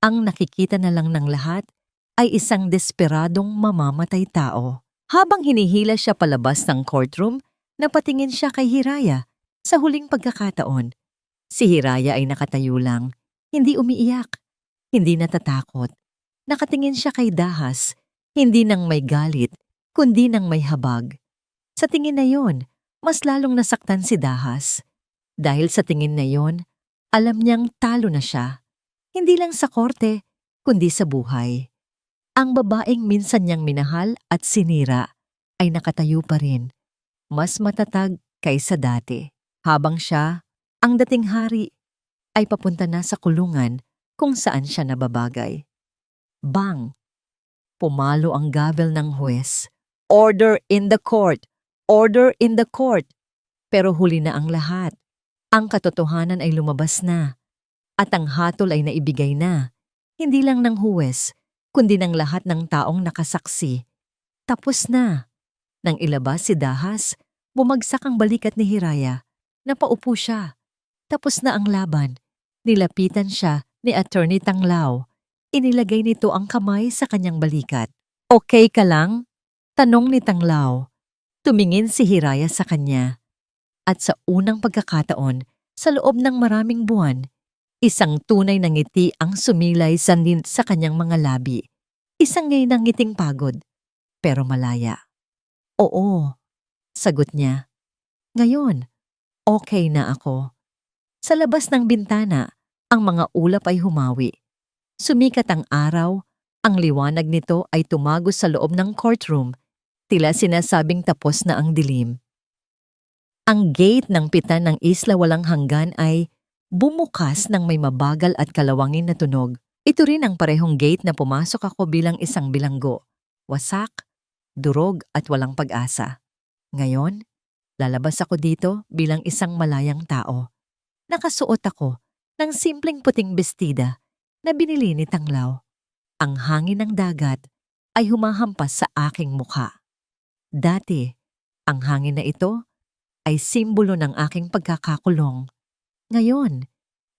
Ang nakikita na lang ng lahat ay isang desperadong mamamatay tao. Habang hinihila siya palabas ng courtroom, napatingin siya kay Hiraya. Sa huling pagkakataon, si Hiraya ay nakatayo lang, hindi umiiyak, hindi natatakot. Nakatingin siya kay Dahas, hindi nang may galit, kundi nang may habag. Sa tingin na yon, mas lalong nasaktan si Dahas. Dahil sa tingin na yon, alam niyang talo na siya. Hindi lang sa korte, kundi sa buhay. Ang babaeng minsan niyang minahal at sinira ay nakatayo pa rin, mas matatag kaysa dati. Habang siya, ang dating hari, ay papunta na sa kulungan kung saan siya nababagay. Bang! Pumalo ang gavel ng huwes. "Order in the court! Order in the court!" Pero huli na ang lahat. Ang katotohanan ay lumabas na. At ang hatol ay naibigay na. Hindi lang ng huwes, kundi ng lahat ng taong nakasaksi. Tapos na. Nang ilabas si Dahas, bumagsak ang balikat ni Hiraya. Napaupo siya. Tapos na ang laban. Nilapitan siya ni Attorney Tanglaw. Inilagay nito ang kamay sa kanyang balikat. "Okay ka lang?" tanong ni Tanglaw. Tumingin si Hiraya sa kanya. At sa unang pagkakataon, sa loob ng maraming buwan, isang tunay na ngiti ang sumilay sa kanyang mga labi. Isang ngayon ng ngiting pagod, pero malaya. "Oo," sagot niya. "Ngayon, okay na ako." Sa labas ng bintana, ang mga ulap ay humawi. Sumikat ang araw, ang liwanag nito ay tumagos sa loob ng courtroom, tila sinasabing tapos na ang dilim. Ang gate ng pitan ng Isla Walang Hanggan ay bumukas ng may mabagal at kalawangin na tunog. Ito rin ang parehong gate na pumasok ako bilang isang bilanggo. Wasak, durog at walang pag-asa. Ngayon, lalabas ako dito bilang isang malayang tao. Nakasuot ako ng simpleng puting bestida na binili ni Tanglaw. Ang hangin ng dagat ay humahampas sa aking mukha. Dati, ang hangin na ito ay simbolo ng aking pagkakakulong. Ngayon,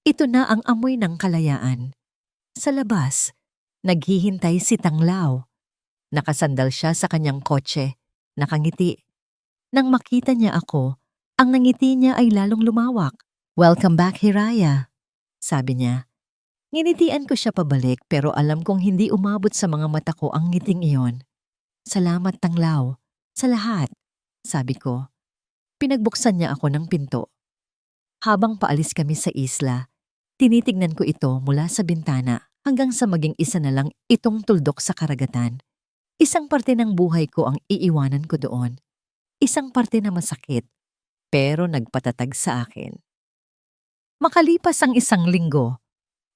ito na ang amoy ng kalayaan. Sa labas, naghihintay si Tanglaw. Nakasandal siya sa kanyang kotse, nakangiti. Nang makita niya ako, ang nangiti niya ay lalong lumawak. "Welcome back, Hiraya," sabi niya. Nginitian ko siya pabalik pero alam kong hindi umabot sa mga mata ko ang ngiting iyon. Salamat Tanglaw, sa lahat, sabi ko. Pinagbuksan niya ako ng pinto. Habang paalis kami sa isla, tinitignan ko ito mula sa bintana hanggang sa maging isa na lang itong tuldok sa karagatan. Isang parte ng buhay ko ang iiwanan ko doon. Isang parte na masakit, pero nagpatatag sa akin. Makalipas ang isang linggo,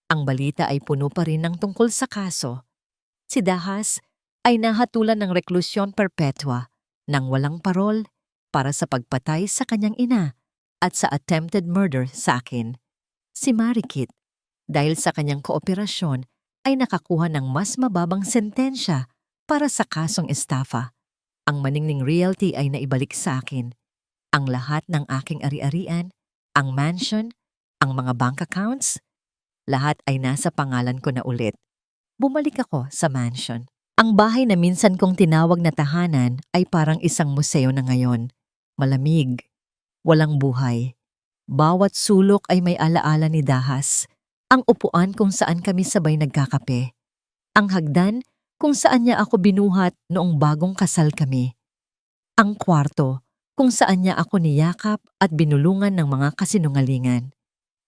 ang balita ay puno pa rin ng tungkol sa kaso. Si Dahas ay nahatulan ng reklusyon perpetua nang walang parol para sa pagpatay sa kanyang ina at sa attempted murder sa akin. Si Marikit, dahil sa kanyang kooperasyon, ay nakakuha ng mas mababang sentensya para sa kasong estafa. Ang Maningning Realty ay naibalik sa akin. Ang lahat ng aking ari-arian, ang mansion, ang mga bank accounts, lahat ay nasa pangalan ko na ulit. Bumalik ako sa mansion. Ang bahay na minsan kong tinawag na tahanan ay parang isang museo na ngayon. Malamig, walang buhay. Bawat sulok ay may alaala ni Dahas. Ang upuan kung saan kami sabay nagkakape. Ang hagdan kung saan niya ako binuhat noong bagong kasal kami. Ang kwarto kung saan niya ako niyakap at binulungan ng mga kasinungalingan.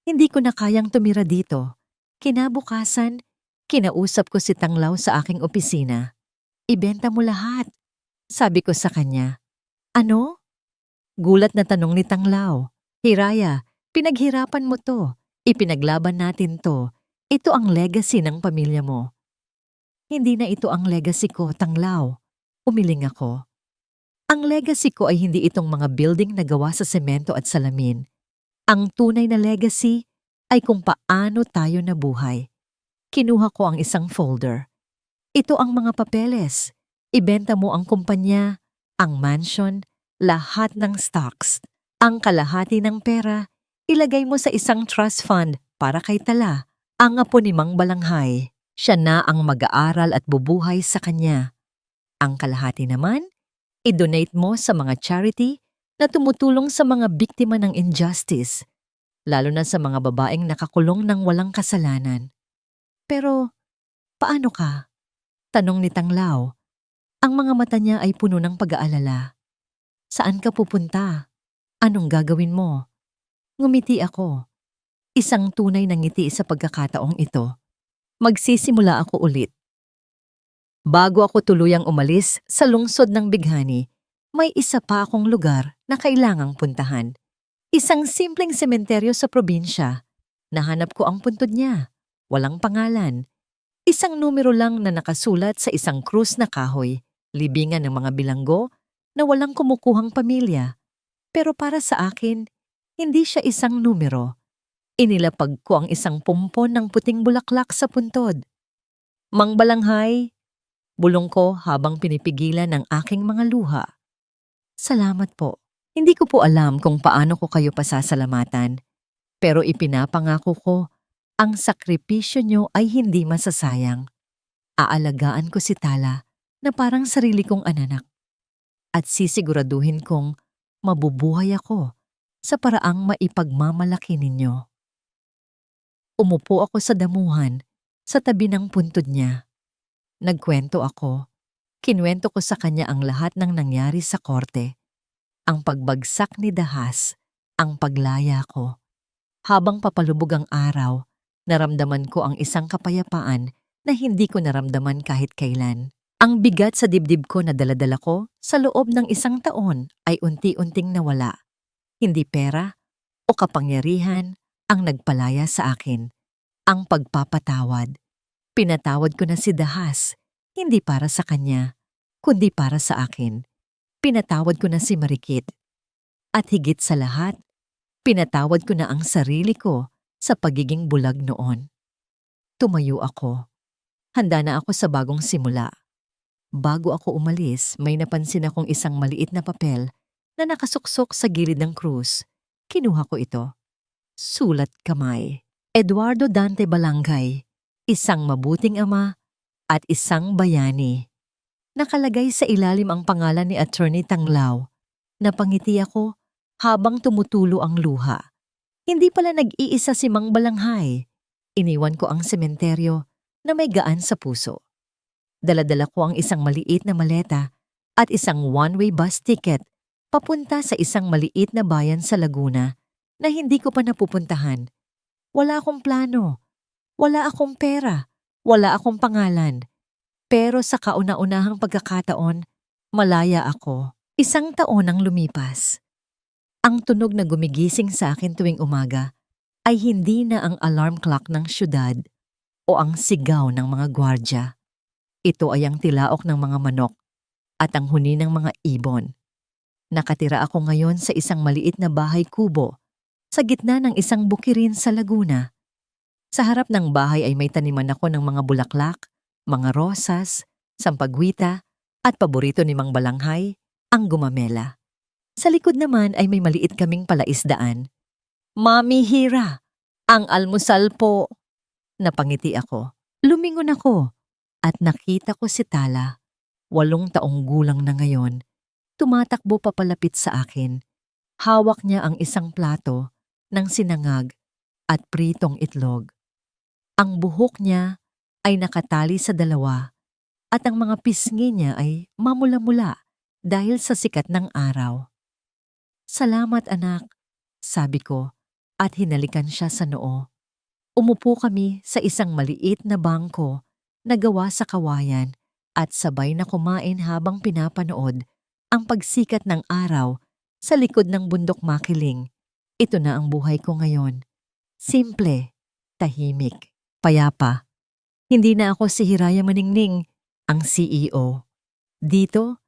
Hindi ko na kayang tumira dito. Kinabukasan, kinausap ko si Tanglaw sa aking opisina. Ibenta mo lahat, sabi ko sa kanya. Ano? Gulat na tanong ni Tanglaw. Hiraya, pinaghirapan mo to. Ipinaglaban natin to. Ito ang legacy ng pamilya mo. Hindi na ito ang legacy ko, Tanglaw. Umiling ako. Ang legacy ko ay hindi itong mga building na gawa sa semento at salamin. Ang tunay na legacy ay kung paano tayo nabuhay. Kinuha ko ang isang folder. Ito ang mga papeles. Ibenta mo ang kumpanya, ang mansion, lahat ng stocks. Ang kalahati ng pera, ilagay mo sa isang trust fund para kay Tala, ang apo ni Mang Balanghay. Siya na ang mag-aaral at bubuhay sa kanya. Ang kalahati naman, i-donate mo sa mga charity na tumutulong sa mga biktima ng injustice, lalo na sa mga babaeng nakakulong ng walang kasalanan. Pero, paano ka? Tanong ni Tanglaw. Ang mga mata niya ay puno ng pag-aalala. Saan ka pupunta? Anong gagawin mo? Ngumiti ako. Isang tunay na ngiti sa pagkakataong ito. Magsisimula ako ulit. Bago ako tuluyang umalis sa lungsod ng Bighani, may isa pa akong lugar na kailangang puntahan. Isang simpleng sementeryo sa probinsya. Nahanap ko ang puntod niya. Walang pangalan. Isang numero lang na nakasulat sa isang krus na kahoy, libingan ng mga bilanggo na walang kumukuhang pamilya. Pero para sa akin, hindi siya isang numero. Inilapag ko ang isang pumpon ng puting bulaklak sa puntod. Mang Balanghay, bulong ko habang pinipigilan ng aking mga luha. Salamat po. Hindi ko po alam kung paano ko kayo pasasalamatan. Pero ipinapangako ko, ang sakripisyo nyo ay hindi masasayang. Aalagaan ko si Tala na parang sarili kong anak. At sisiguraduhin kong mabubuhay ako sa paraang maipagmamalaki ninyo. Umupo ako sa damuhan sa tabi ng puntod niya. Nagkwento ako. Kinwento ko sa kanya ang lahat ng nangyari sa korte. Ang pagbagsak ni Dahas, ang paglaya ko. Habang papalubog ang araw, naramdaman ko ang isang kapayapaan na hindi ko naramdaman kahit kailan. Ang bigat sa dibdib ko na daladala ko sa loob ng isang taon ay unti-unting nawala. Hindi pera o kapangyarihan ang nagpalaya sa akin. Ang pagpapatawad. Pinatawad ko na si Dahas, hindi para sa kanya, kundi para sa akin. Pinatawad ko na si Marikit. At higit sa lahat, pinatawad ko na ang sarili ko sa pagiging bulag noon. Tumayo ako. Handa na ako sa bagong simula. Bago ako umalis, may napansin akong isang maliit na papel na nakasuksok sa gilid ng krus. Kinuha ko ito. Sulat kamay. Eduardo Dante Balanghay, isang mabuting ama at isang bayani. Nakalagay sa ilalim ang pangalan ni Attorney Tanglaw. Napangiti ako habang tumutulo ang luha. Hindi pala nag-iisa si Mang Balanghay. Iniwan ko ang sementeryo na may gaan sa puso. Dala-dala ko ang isang maliit na maleta at isang one-way bus ticket papunta sa isang maliit na bayan sa Laguna na hindi ko pa napupuntahan. Wala akong plano, wala akong pera, wala akong pangalan. Pero sa kauna-unahang pagkakataon, malaya ako. 1 taon ang lumipas. Ang tunog na gumigising sa akin tuwing umaga ay hindi na ang alarm clock ng syudad o ang sigaw ng mga gwardya. Ito ay ang tilaok ng mga manok at ang huni ng mga ibon. Nakatira ako ngayon sa isang maliit na bahay kubo sa gitna ng isang bukirin sa Laguna. Sa harap ng bahay ay may taniman ako ng mga bulaklak, mga rosas, sampagwita at paborito ni Mang Balanghay, ang gumamela. Sa likod naman ay may maliit kaming palaisdaan. "Mami Hira, ang almusal po." Napangiti ako. Lumingon ako at nakita ko si Tala, 8 taong gulang na ngayon. Tumatakbo papalapit sa akin. Hawak niya ang isang plato ng sinangag at pritong itlog. Ang buhok niya ay nakatali sa 2 at ang mga pisngi niya ay mamula-mula dahil sa sikat ng araw. "Salamat anak," sabi ko at hinalikan siya sa noo. Umupo kami sa isang maliit na bangko na gawa sa kawayan at sabay na kumain habang pinapanood ang pagsikat ng araw sa likod ng bundok makiling. Ito na ang buhay ko ngayon. Simple, tahimik, payapa. Hindi na ako si Hiraya Maningning, ang CEO. Dito,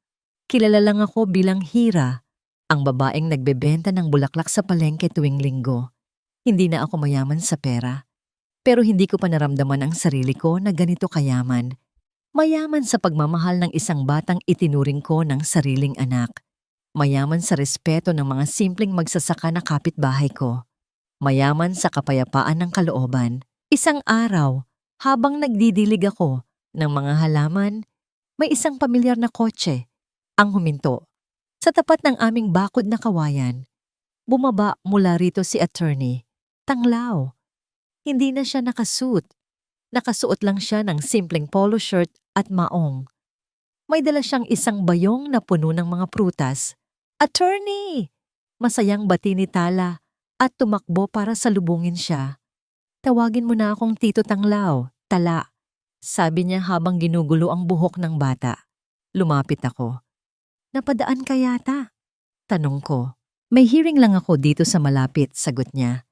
kilala lang ako bilang Hira, ang babaeng nagbebenta ng bulaklak sa palengke tuwing linggo. Hindi na ako mayaman sa pera. Pero hindi ko pa naramdaman ang sarili ko na ganito kayaman. Mayaman sa pagmamahal ng isang batang itinuring ko ng sariling anak. Mayaman sa respeto ng mga simpleng magsasaka na kapitbahay ko. Mayaman sa kapayapaan ng kalooban. Isang araw, habang nagdidilig ako ng mga halaman, may isang pamilyar na kotse ang huminto. Sa tapat ng aming bakod na kawayan, bumaba mula rito si attorney, Tanglao. Hindi na siya nakasuot. Nakasuot lang siya ng simpleng polo shirt at maong. May dala siyang isang bayong na puno ng mga prutas. "Attorney!" Masayang bati ni Tala at tumakbo para salubungin siya. "Tawagin mo na akong Tito Tanglao, Tala," sabi niya habang ginugulo ang buhok ng bata. Lumapit ako. "Napadaan ka yata?" Tanong ko. "May hearing lang ako dito sa malapit," sagot niya.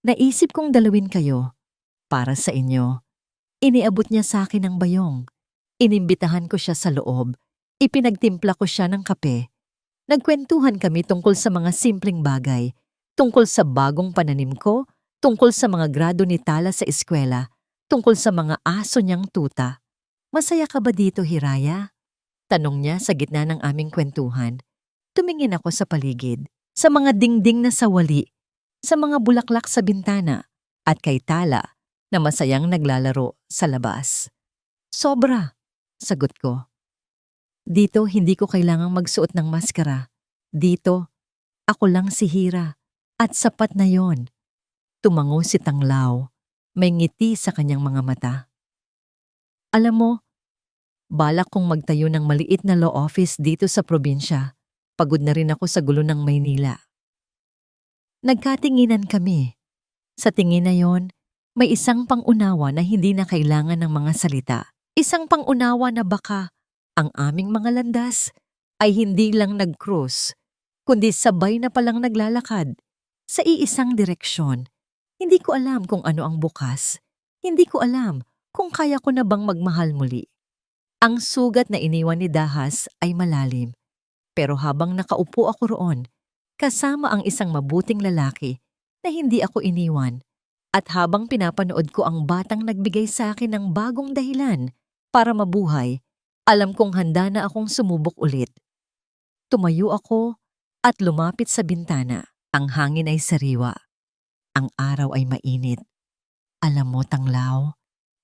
"Naisip kong dalawin kayo. Para sa inyo." Iniabot niya sa akin ang bayong. Inimbitahan ko siya sa loob. Ipinagtimpla ko siya ng kape. Nagkwentuhan kami tungkol sa mga simpleng bagay, tungkol sa bagong pananim ko, tungkol sa mga grado ni Tala sa eskwela, tungkol sa mga aso niyang tuta. "Masaya ka ba dito, Hiraya?" Tanong niya sa gitna ng aming kwentuhan. Tumingin ako sa paligid, sa mga dingding na sawali, sa mga bulaklak sa bintana, at kay Tala na masayang naglalaro sa labas. "Sobra," sagot ko. "Dito hindi ko kailangang magsuot ng maskara. Dito, ako lang si Hira at sapat na yon." Tumango si Tanglao, may ngiti sa kanyang mga mata. "Alam mo, balak kong magtayo ng maliit na law office dito sa probinsya. Pagod na rin ako sa gulo ng Maynila." Nagkatinginan kami. Sa tingin na yon, may isang pangunawa na hindi na kailangan ng mga salita. Isang pangunawa na baka ang aming mga landas ay hindi lang nag-cross, kundi sabay na palang naglalakad sa iisang direksyon. Hindi ko alam kung ano ang bukas. Hindi ko alam kung kaya ko na bang magmahal muli. Ang sugat na iniwan ni Dahas ay malalim. Pero habang nakaupo ako roon, kasama ang isang mabuting lalaki na hindi ako iniwan, at habang pinapanood ko ang batang nagbigay sa akin ng bagong dahilan para mabuhay, alam kong handa na akong sumubok ulit. Tumayo ako at lumapit sa bintana. Ang hangin ay sariwa. Ang araw ay mainit. "Alam mo, Tanglao,"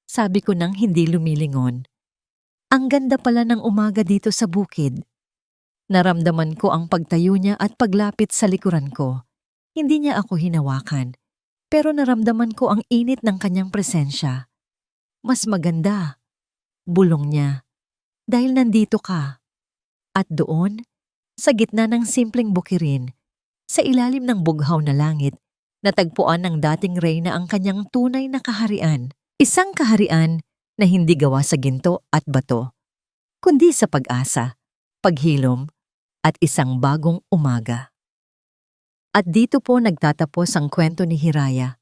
sabi ko nang hindi lumilingon, "ang ganda pala ng umaga dito sa bukid." Naramdaman ko ang pagtayo niya at paglapit sa likuran ko. Hindi niya ako hinawakan. pero naramdaman ko ang init ng kanyang presensya. Mas maganda, bulong niya, dahil nandito ka. At doon, sa gitna ng simpleng bukirin, sa ilalim ng bughaw na langit, natagpuan ng dating reyna ang kanyang tunay na kaharian. Isang kaharian na hindi gawa sa ginto at bato, kundi sa pag-asa, paghilom, at isang bagong umaga. At dito po nagtatapos ang kwento ni Hiraya.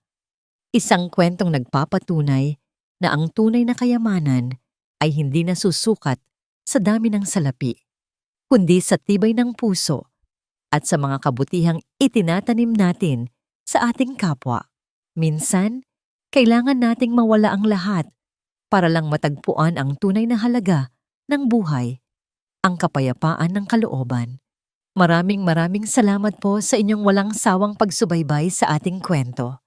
Isang kwentong nagpapatunay na ang tunay na kayamanan ay hindi nasusukat sa dami ng salapi, kundi sa tibay ng puso at sa mga kabutihang itinatanim natin sa ating kapwa. Minsan, kailangan nating mawala ang lahat para lang matagpuan ang tunay na halaga ng buhay, ang kapayapaan ng kalooban. Maraming salamat po sa inyong walang sawang pagsubaybay sa ating kwento.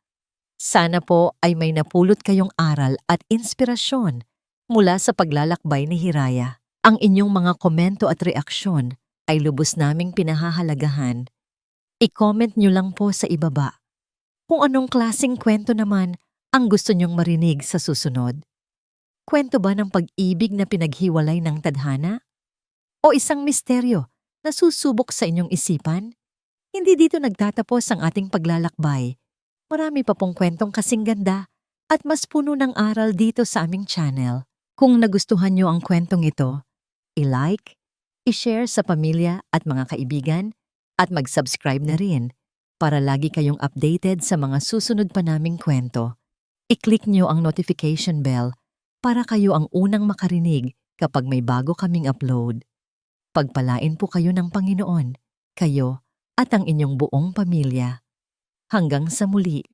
Sana po ay may napulot kayong aral at inspirasyon mula sa paglalakbay ni Hiraya. Ang inyong mga komento at reaksyon ay lubos naming pinahahalagahan. I-comment nyo lang po sa ibaba kung anong klaseng kwento naman ang gusto nyong marinig sa susunod. Kwento ba ng pag-ibig na pinaghiwalay ng tadhana? O isang misteryo na susubok sa inyong isipan? Hindi dito nagtatapos ang ating paglalakbay. Marami pa pong kwentong kasing ganda at mas puno ng aral dito sa aming channel. Kung nagustuhan nyo ang kwentong ito, i-like, i-share sa pamilya at mga kaibigan, at mag-subscribe na rin para lagi kayong updated sa mga susunod pa naming kwento. I-click nyo ang notification bell para kayo ang unang makarinig kapag may bago kaming upload. Pagpalain po kayo ng Panginoon, kayo at ang inyong buong pamilya. Hanggang sa muli.